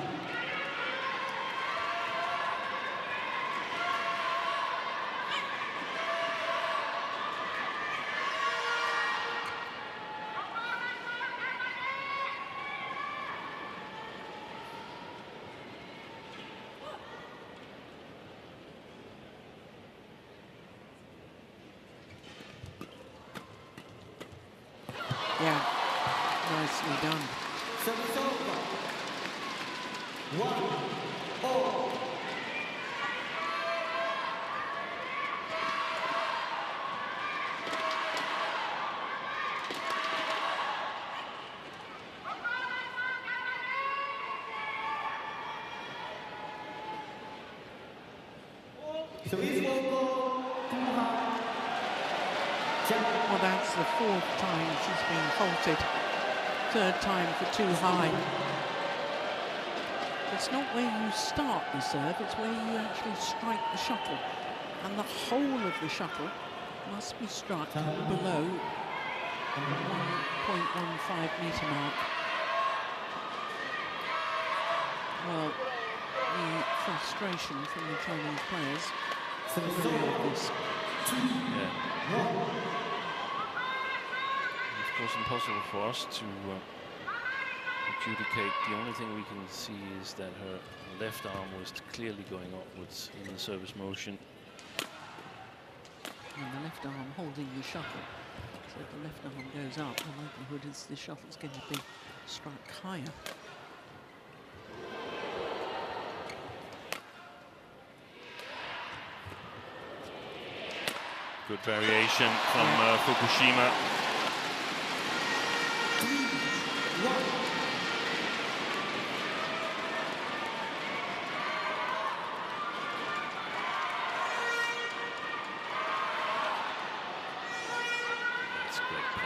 Yeah, nicely done. Service over. 1-all. Service over. Well, that's the fourth time she's been faulted. Third time for too high. It's not where you start the serve, it's where you actually strike the shuttle. And the whole of the shuttle must be struck below the 1.15 metre mark. Well, the frustration from the Chinese players is very obvious. Yeah. Of course, impossible for us to adjudicate. The only thing we can see is that her left arm was clearly going upwards in the service motion. And the left arm holding the shuttle. So if the left arm goes up, the likelihood is the shuttle's going to be struck higher. Good variation from Fukushima.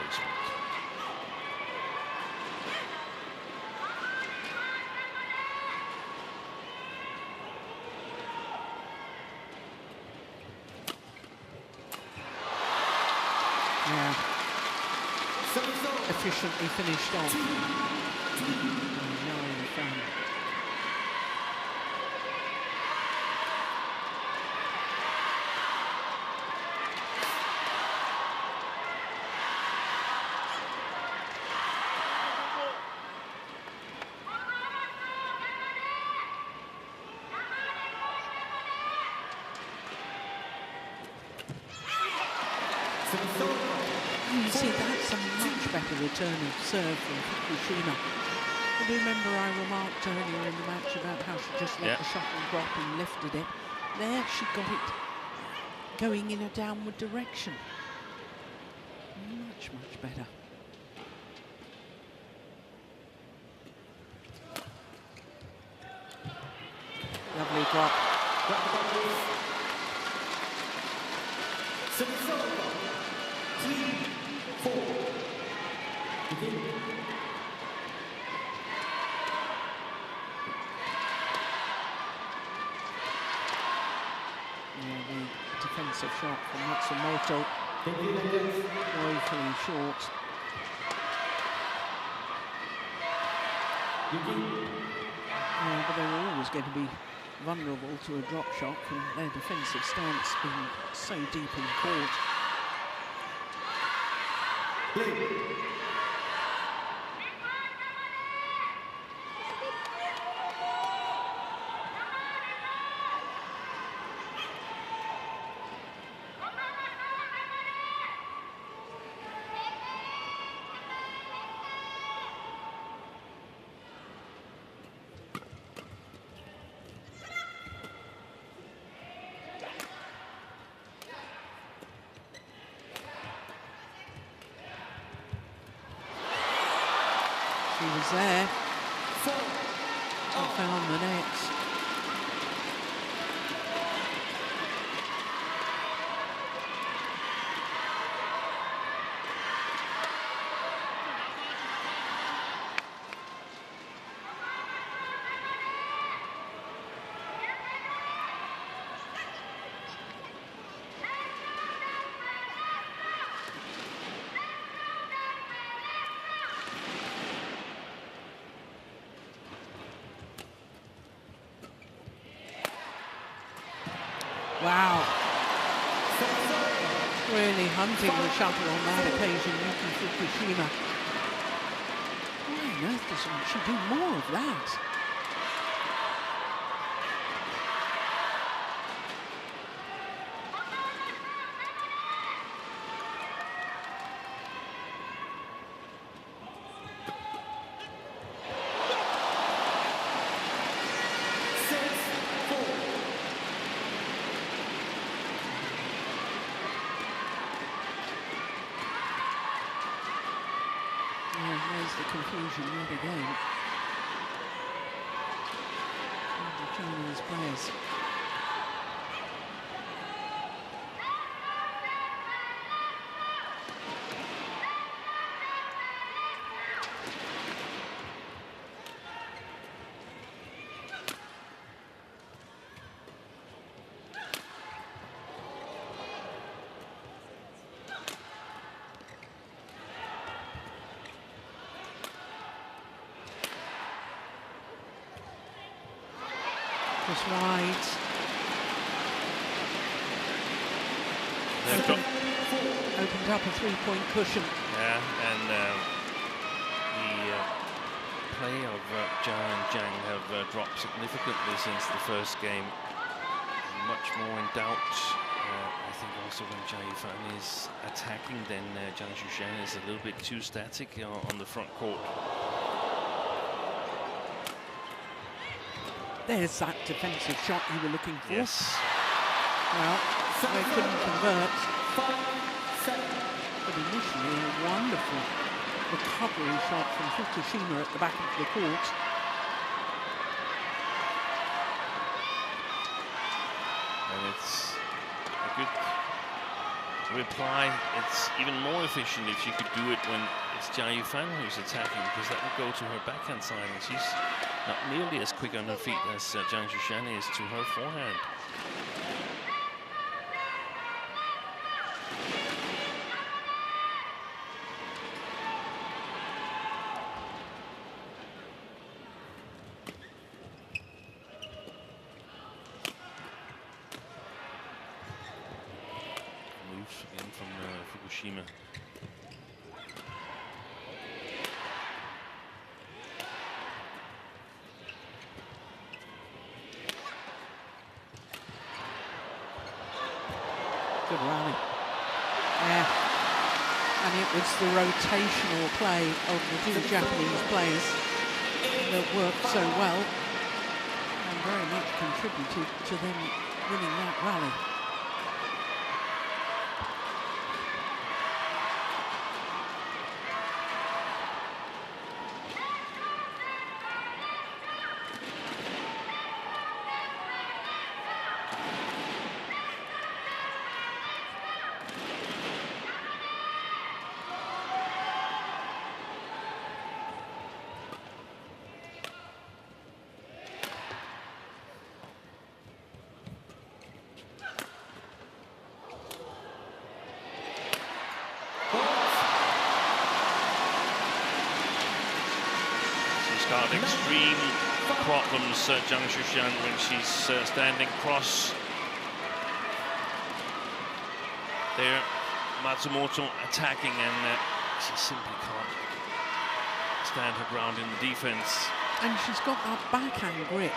placement. Yeah. Efficiently finished off. You see, that's a much better return of serve from Fukushima. I remember I remarked earlier in the match about how she just let the shuttle drop and lifted it. There she got it going in a downward direction. Much, much better. Lovely drop. Yeah, the defensive shot from Matsumoto, woefully short. Yeah, but they were always going to be vulnerable to a drop shot from their defensive stance being so deep in court. She was there. She found the net. Wow. Really hunting the shuttle on that occasion, Yuki Fukushima. Why on earth doesn't she do more of that? There's the confusion yet again. The Chinese players. Just wide. Opened up a three-point cushion. Yeah, and the play of Zhang and Zhang have dropped significantly since the first game. Much more in doubt. I think also when Zhang Yifan is attacking, then Zhang Shushan is a little bit too static on the front court. There's that defensive shot you were looking for. Yes. Well, they couldn't convert. But initially, a wonderful recovery shot from Fukushima at the back of the court. And it's a good reply. It's even more efficient if she could do it when it's Jia Yifan who's attacking, because that would go to her backhand side, and she's not nearly as quick on her feet as Zhang Shushan is to her forehand. Moves again from Fukushima. Good rally. Yeah. And it was the rotational play of the two Japanese players that worked so well and very much contributed to them winning that rally. Got extreme problems, Zhang Shushan, when she's standing cross. There, Matsumoto attacking, and she simply can't stand her ground in the defense. And she's got that backhand grip,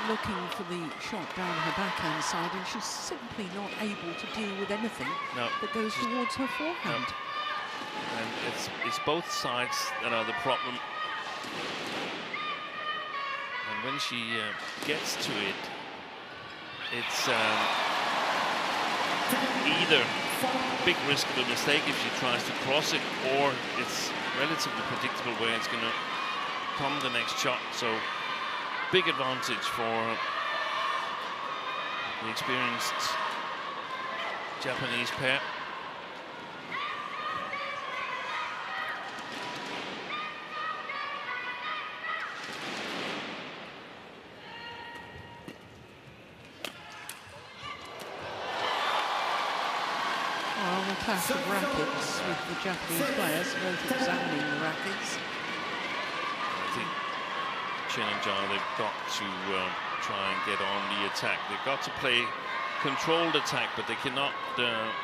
looking for the shot down her backhand side, and she's simply not able to deal with anything that goes towards her forehand. And it's both sides that are the problem. And when she gets to it, it's either big risk of a mistake if she tries to cross it, or it's relatively predictable where it's going to come the next shot. So big advantage for the experienced Japanese pair. Clash of rackets with the Japanese players, both examining the rackets. I think Chen and Zhang, they've got to try and get on the attack. They've got to play controlled attack, but they cannot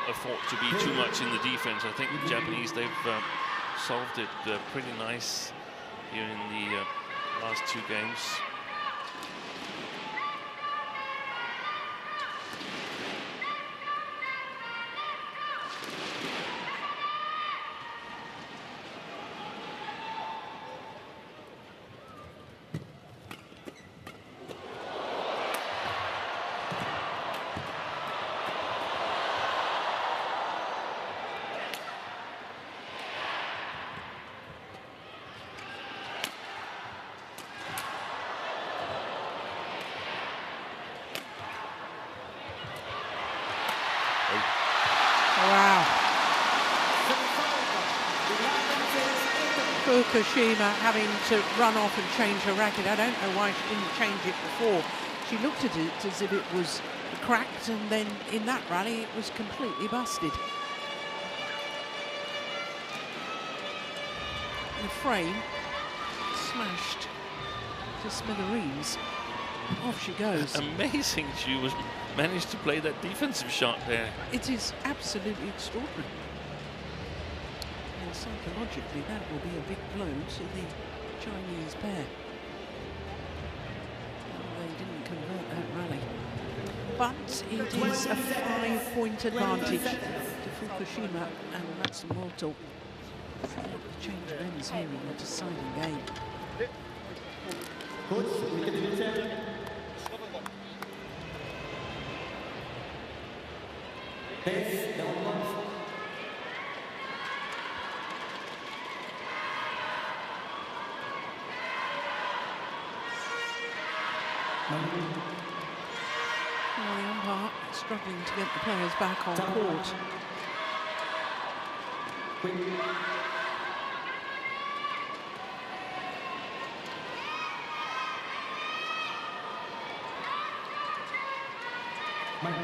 afford to be too much in the defense. I think the Japanese, they've solved it pretty nice here in the last two games. Wow. Fukushima having to run off and change her racket. I don't know why she didn't change it before. She looked at it as if it was cracked, and then in that rally it was completely busted. The frame smashed to smithereens. Off she goes. Amazing she was managed to play that defensive shot there. It is absolutely extraordinary. And psychologically that will be a big blow to the Chinese pair. They didn't convert that rally. But it is a 5-point advantage to Fukushima and Matsumoto. The change of ends here in the deciding game. Well, the umpire struggling to get the players back on court. Quick. Mike,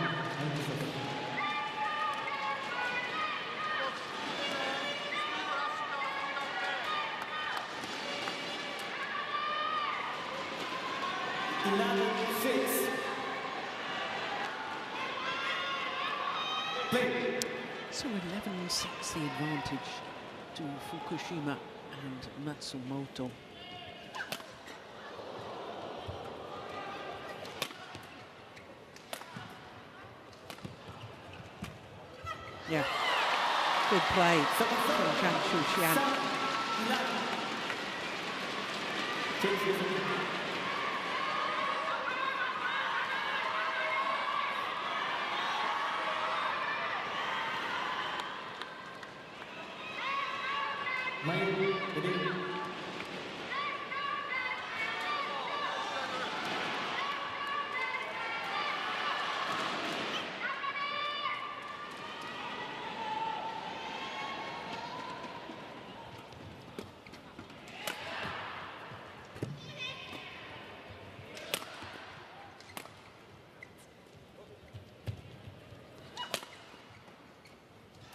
So 11-6 the advantage to Fukushima and Matsumoto. Yeah, good play from Zhang.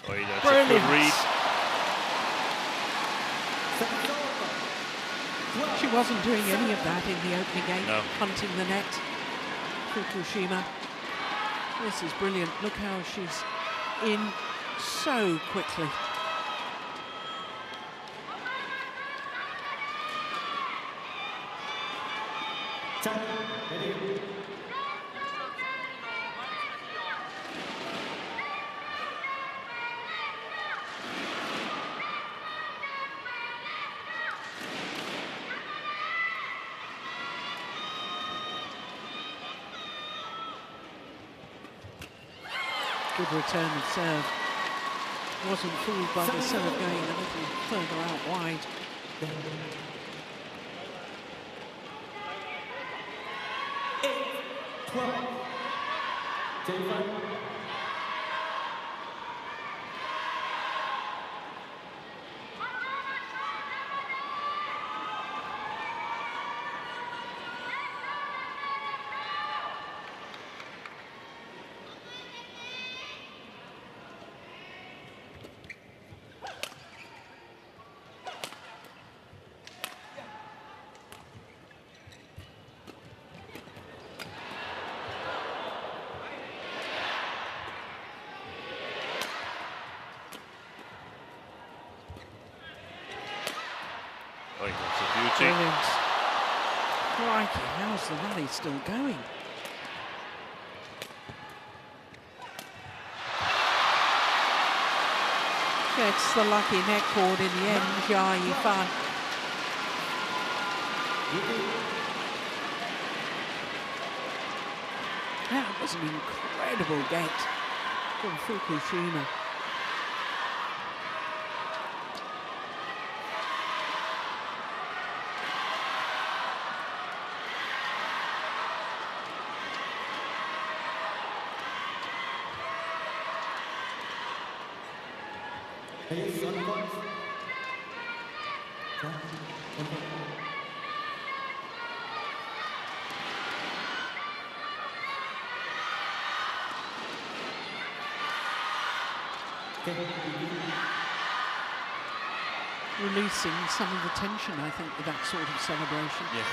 Oh, that's a good read. She wasn't doing any of that in the opening game, No. hunting the net. Fukushima. This is brilliant. Look how she's in so quickly. Good return of serve. Wasn't fooled by the serve going a little further out wide. Oh, that's a beauty. Brilliant. Crikey, how's the rally still going? Gets the lucky net cord in the end, Jia Yifan. That was an incredible get from Fukushima. Releasing some of the tension, I think, with that sort of celebration. Yeah.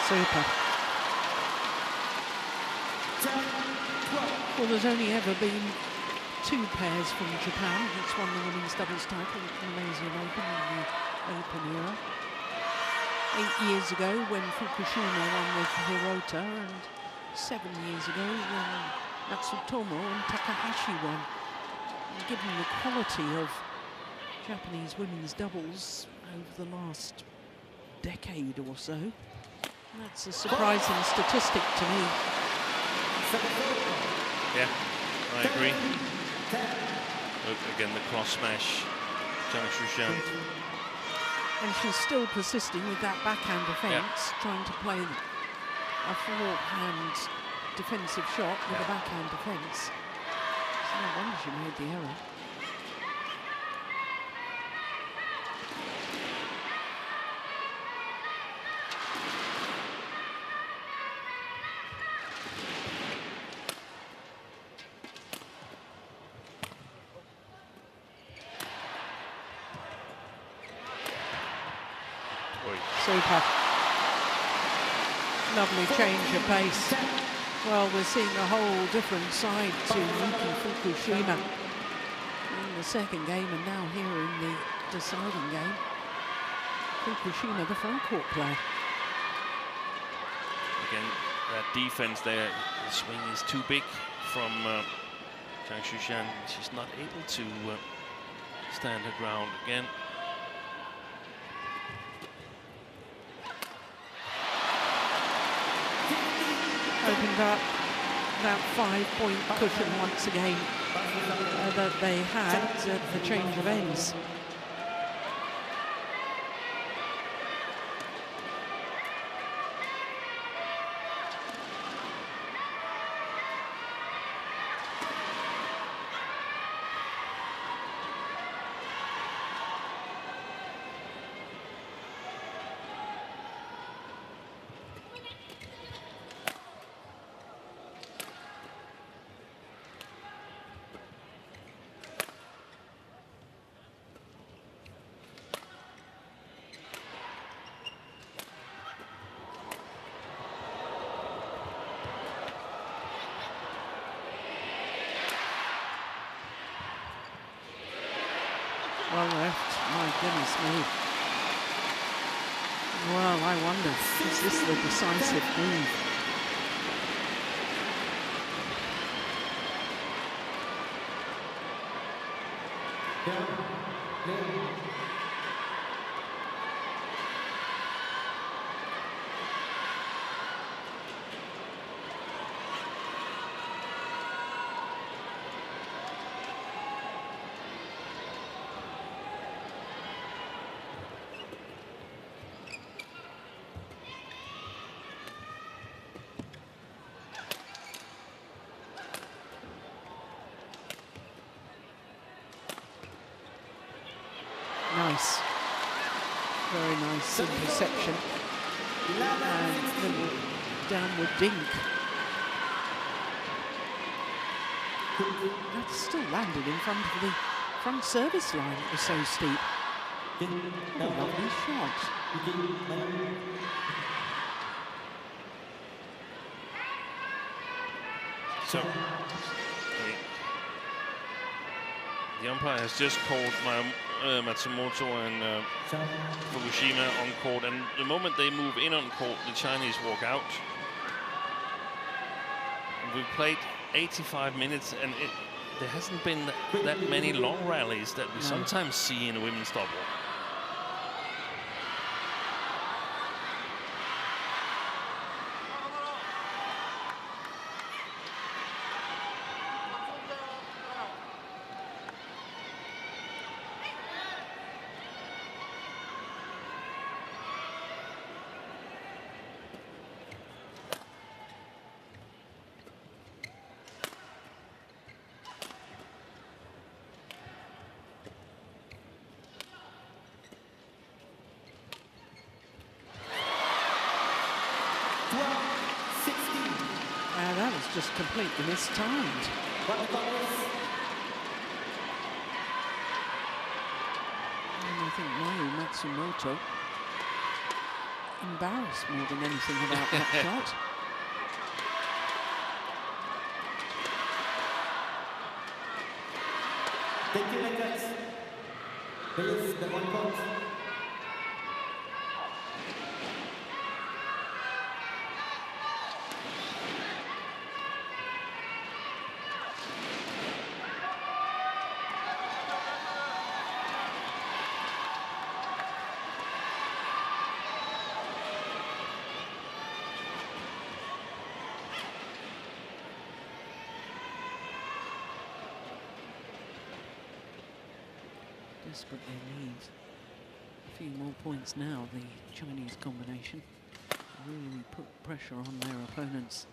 Super. Well, there's only ever been two pairs from Japan. It's won the women's doubles title at the Malaysian Open in the Open era. 8 years ago when Fukushima won with Hirota, and 7 years ago when Matsumoto and Takahashi won. And given the quality of Japanese women's doubles over the last decade or so, that's a surprising statistic to me. Yeah, I agree. Look, again, the cross smash, Zhang. And she's still persisting with that backhand defence, trying to play a forehand defensive shot with a backhand defence. So no wonder she made the error. Super. Lovely change of pace. Well, we're seeing a whole different side to Yuki Fukushima in the second game, and now here in the deciding game. Fukushima, the front court player. Again, that defense there, the swing is too big from Zhang. She's not able to stand her ground again. Opened up that 5-point cushion once again that they had at the change of ends. Well left, my goodness me. Well, I wonder, is this the decisive move? Nice. Very nice interception. And little downward dink. That still landed in front of the front service line. It was so steep. What a lovely shot. So, the umpire has just called Matsumoto and Fukushima on court, and the moment they move in on court, the Chinese walk out. And we've played 85 minutes, and there hasn't been that many long rallies that we sometimes see in a women's double. That was just completely mistimed. And I think Matsumoto embarrassed more than anything about that shot. Thank you, Lakers. Please, the 1 point. desperately needs a few more points now. The Chinese combination really put pressure on their opponents.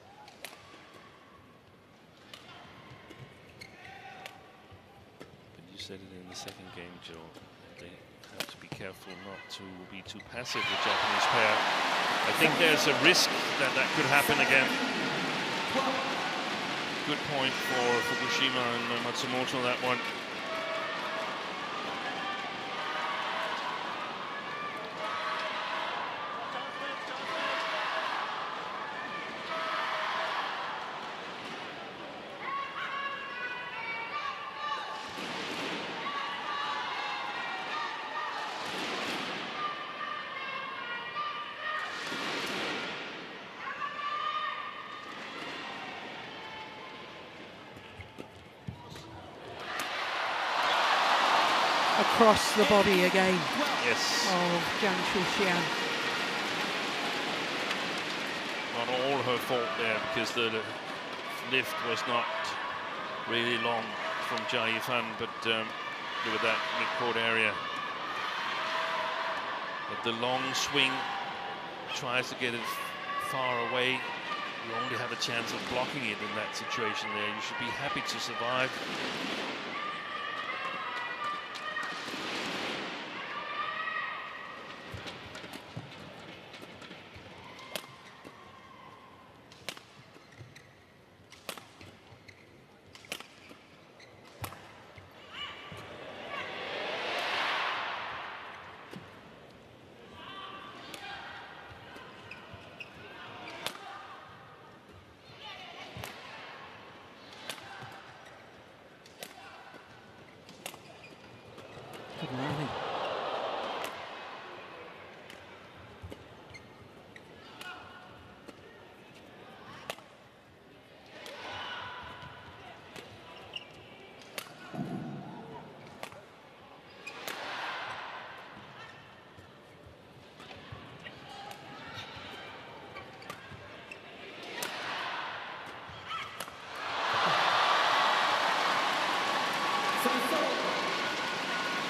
But you said it in the second game, Joe. They have to be careful not to be too passive, the Japanese pair. I think there's a risk that that could happen again. Good point for Fukushima and Matsumoto, that one. Across the body again. Yes. Of Zhang. Not all her fault there, because the lift was not really long from Jia Yifan, but look at that midcourt area. But the long swing tries to get it far away. You only have a chance of blocking it in that situation there. You should be happy to survive. Good rally.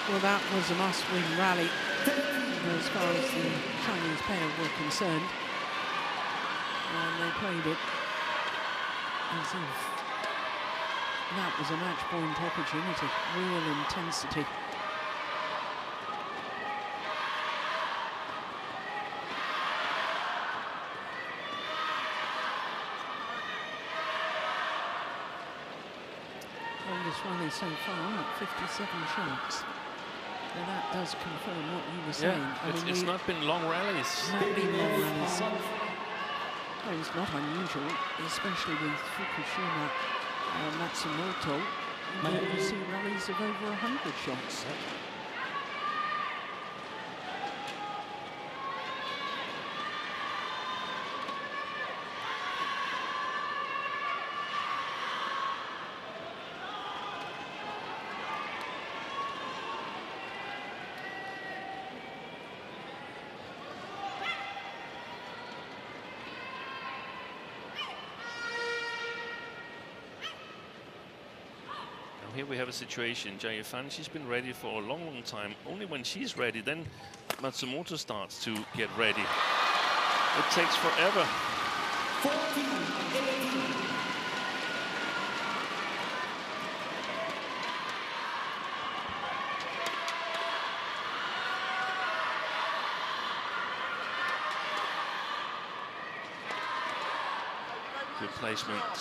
Well, that was a must-win rally as far as the Chinese pair were concerned. And they played it as if that was a match point opportunity, real intensity. Longest rally so far, 57 shots. Now that does confirm what you were saying. Yeah, it's not been long rallies. Not been long rallies. Well, it's not unusual, especially with Fukushima, Matsumoto. You see rallies of over 100 shots. Here we have a situation, Jia Yifan, she's been ready for a long, long time. Only when she's ready, then Matsumoto starts to get ready. It takes forever. 14-18. Good placement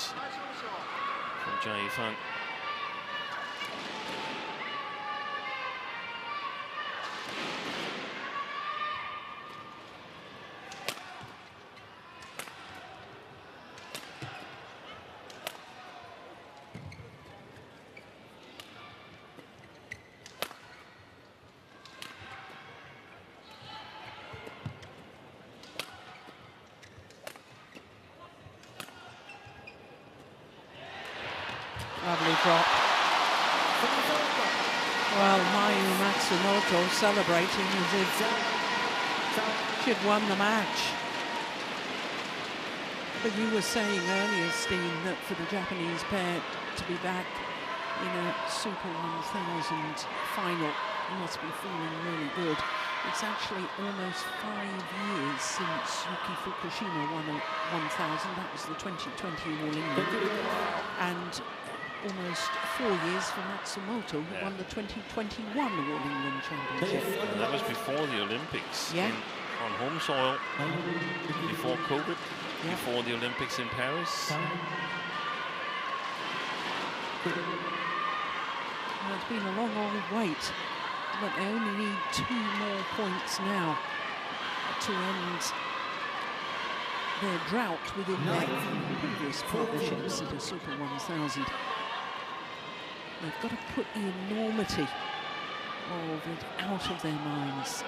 from Jia Yifan. Lovely drop. Well, Mayu Matsumoto celebrating as if she'd won the match. But you were saying earlier, Steen, that for the Japanese pair to be back in a Super 1000 final He must be feeling really good. It's actually almost 5 years since Yuki Fukushima won a 1000. That was the 2020 All England. And almost 4 years for Matsumoto, who won the 2021 All England Championship. And that was before the Olympics. Yeah. On home soil, before COVID, before the Olympics in Paris. Well, it's been a long, long wait, but they only need 2 more points now to end their drought within their previous partnerships at a Super 1000. They've got to put the enormity of it out of their minds.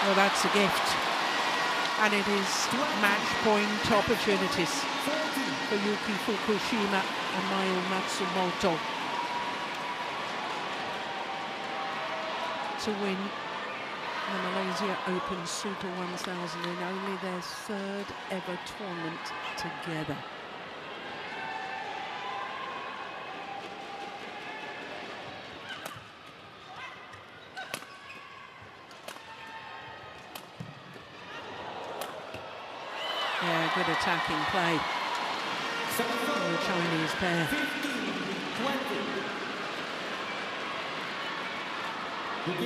Well, that's a gift, and it is match point opportunities for Yuki Fukushima and Mayu Matsumoto to win the Malaysia Open Super 1000 in only their 3rd ever tournament together. Yeah, good attacking play from the Chinese pair. 15-20.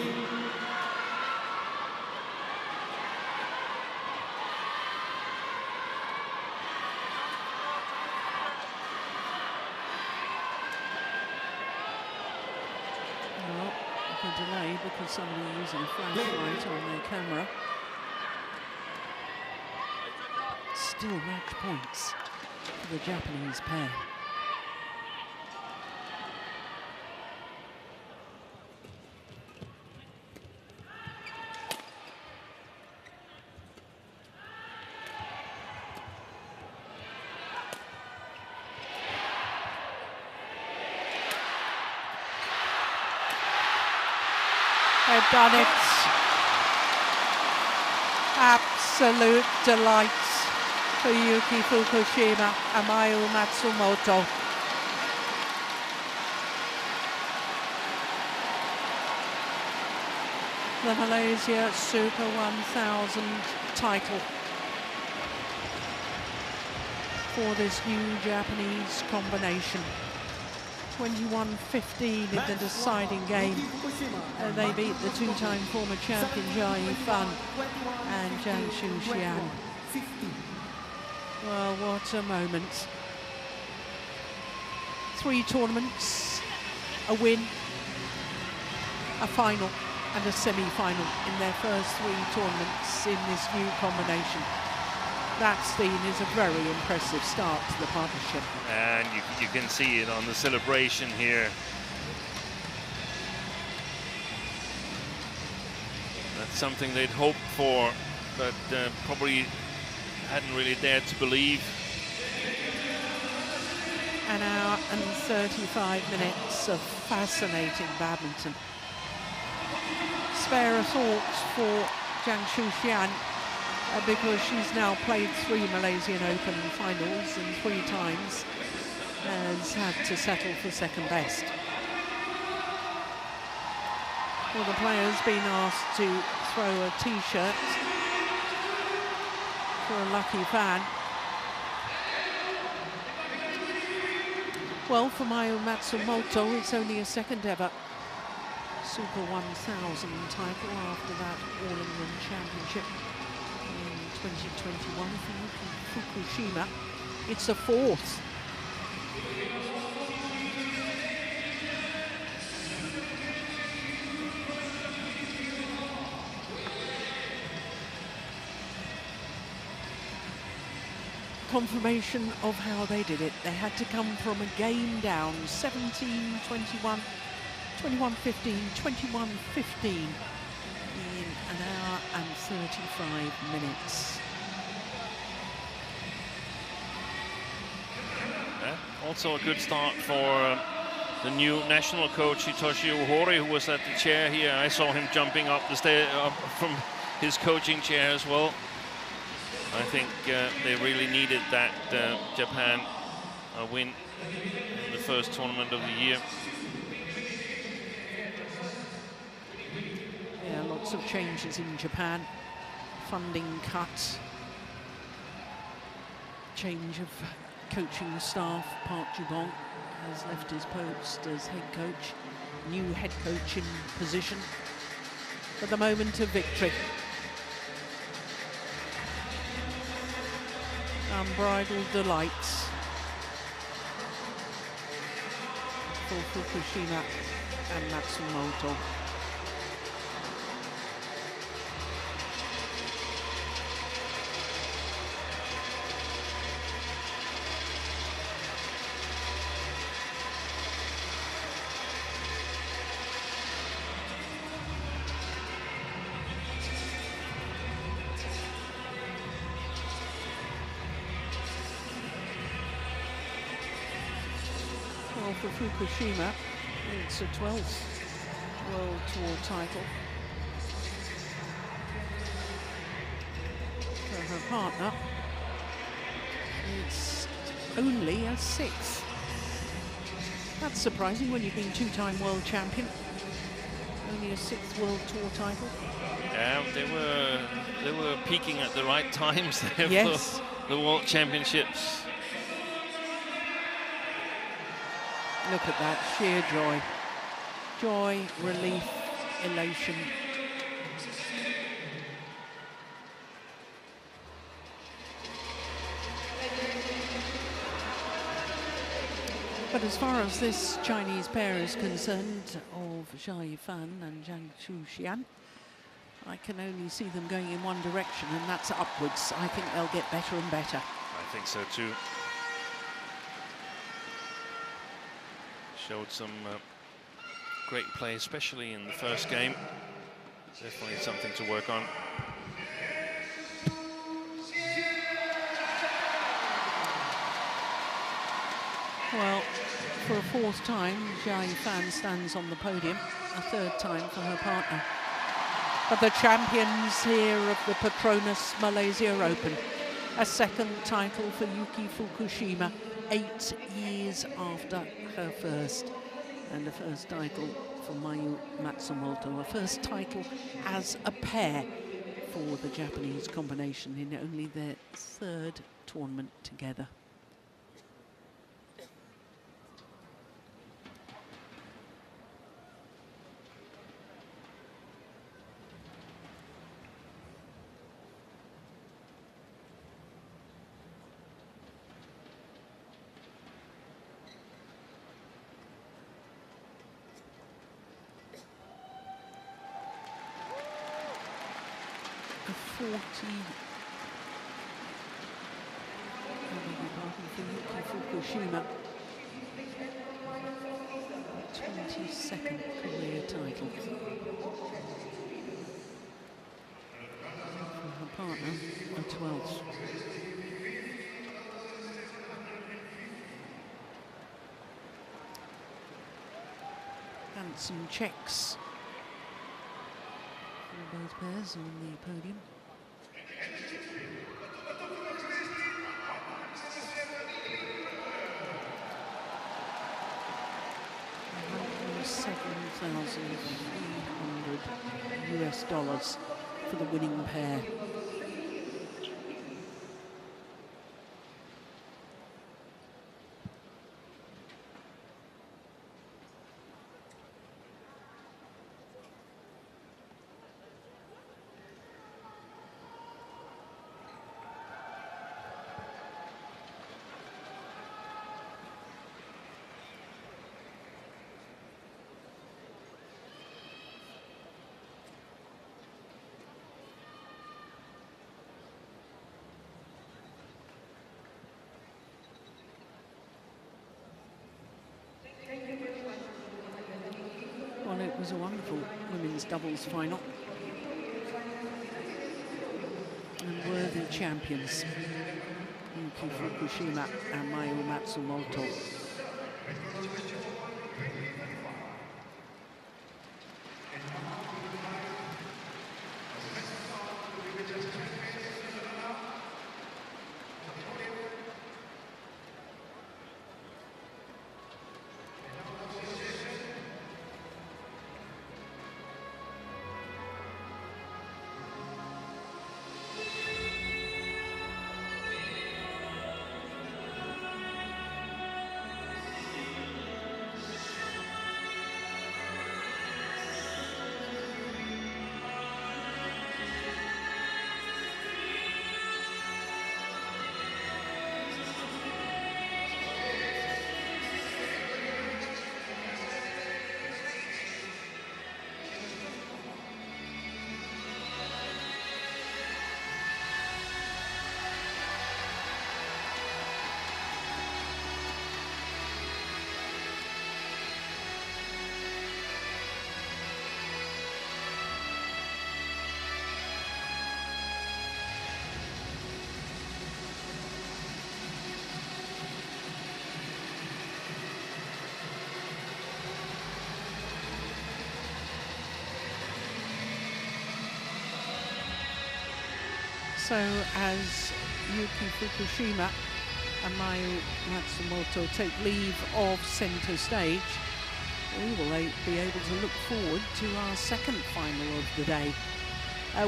Well, a delay because somebody using a flashlight on their camera. Still match points for the Japanese pair. They've done it. Absolute delight for Yuki Fukushima and Mayu Matsumoto. The Malaysia Super 1000 title for this new Japanese combination. 21-15 in the deciding game. They beat the 2-time former champion Jia Yifan and Zhang Xian. Well, what a moment. 3 tournaments, a win, a final and a semi-final in their first 3 tournaments in this new combination. That, Steen, is a very impressive start to the partnership. And you can see it on the celebration here. That's something they'd hoped for, but probably hadn't really dared to believe. An hour and 35 minutes of fascinating badminton. Spare a thought for Zhang Xian, because she's now played 3 Malaysian Open finals and 3 times has had to settle for second best. Well, the player's been asked to throw a t-shirt for a lucky fan. Well, for Mayu Matsumoto, it's only a 2nd ever Super 1000 title after that All England Championship in 2021 for Fukushima. It's a 4th. Confirmation of how they did it. They had to come from a game down, 17-21, 21-15, 21-15 in an hour and 35 minutes. Yeah, also a good start for the new national coach Hitoshi Ohori, who was at the chair here. I saw him jumping up the stair from his coaching chair as well. I think they really needed that Japan win in the first tournament of the year. Yeah, lots of changes in Japan. Funding cuts. Change of coaching staff. Park Ju-bong has left his post as head coach. New head coach in position. For the moment of victory. Unbridled delights for Fukushima and Matsumoto. Well, for Fukushima, it's a 12th World Tour title. For her partner, it's only a 6th. That's surprising when you've been 2-time world champion. Only a 6th World Tour title. Yeah, they were peaking at the right times there. Yes. For the World Championships. Look at that, sheer joy. Joy, relief, elation. But as far as this Chinese pair is concerned, of Xia Yifan and Zhang Chuxian, I can only see them going in one direction, and that's upwards. I think they'll get better and better. I think so too. Showed some great play, especially in the first game. Definitely something to work on. Well, for a 4th time, Xia Yifan stands on the podium, a 3rd time for her partner. But the champions here of the Petronas Malaysia Open, a 2nd title for Yuki Fukushima, 8 years after her first, and a 1st title for Mayu Matsumoto, a 1st title as a pair for the Japanese combination in only their 3rd tournament together. Fukushima, 22nd career title. For her partner, a 12th. Handsome checks for both pairs on the podium. $7,300 for the winning pair. Well, it was a wonderful women's doubles final. And worthy champions, Yuki Fukushima and Mayu Matsumoto. So as Yuki Fukushima and Mayu Matsumoto take leave of centre stage, we will be able to look forward to our second final of the day,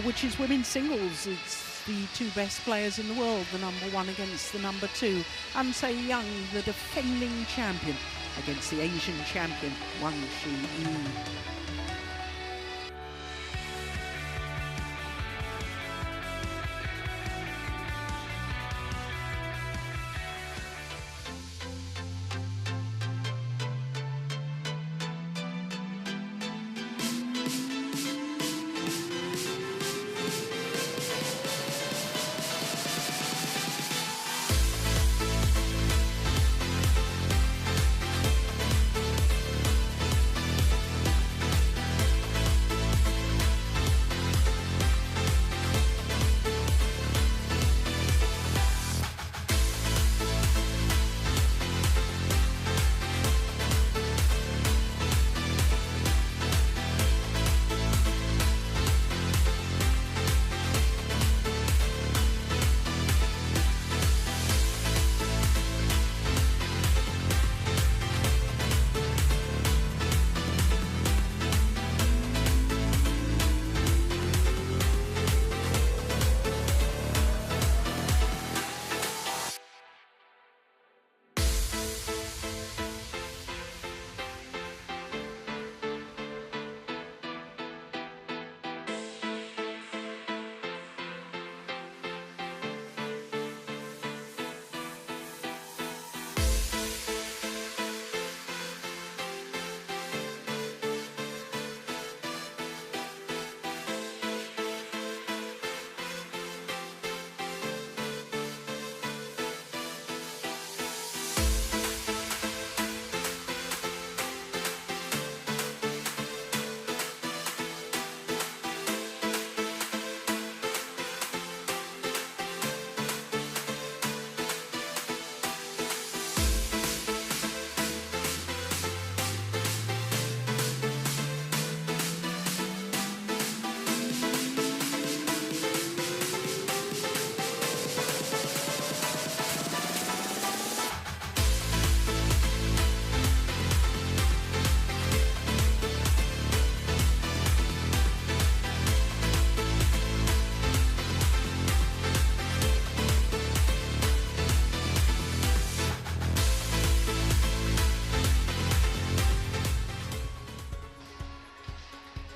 which is women's singles. It's the two best players in the world, the number one against the number two. Young, the defending champion, against the Asian champion, Wang Shi-Yu.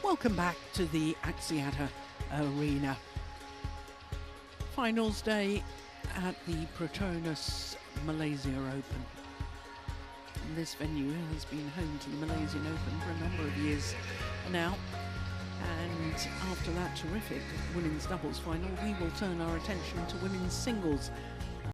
Welcome back to the Axiata Arena. Finals day at the PETRONAS Malaysia Open. And this venue has been home to the Malaysian Open for a number of years now. And after that terrific women's doubles final, we will turn our attention to women's singles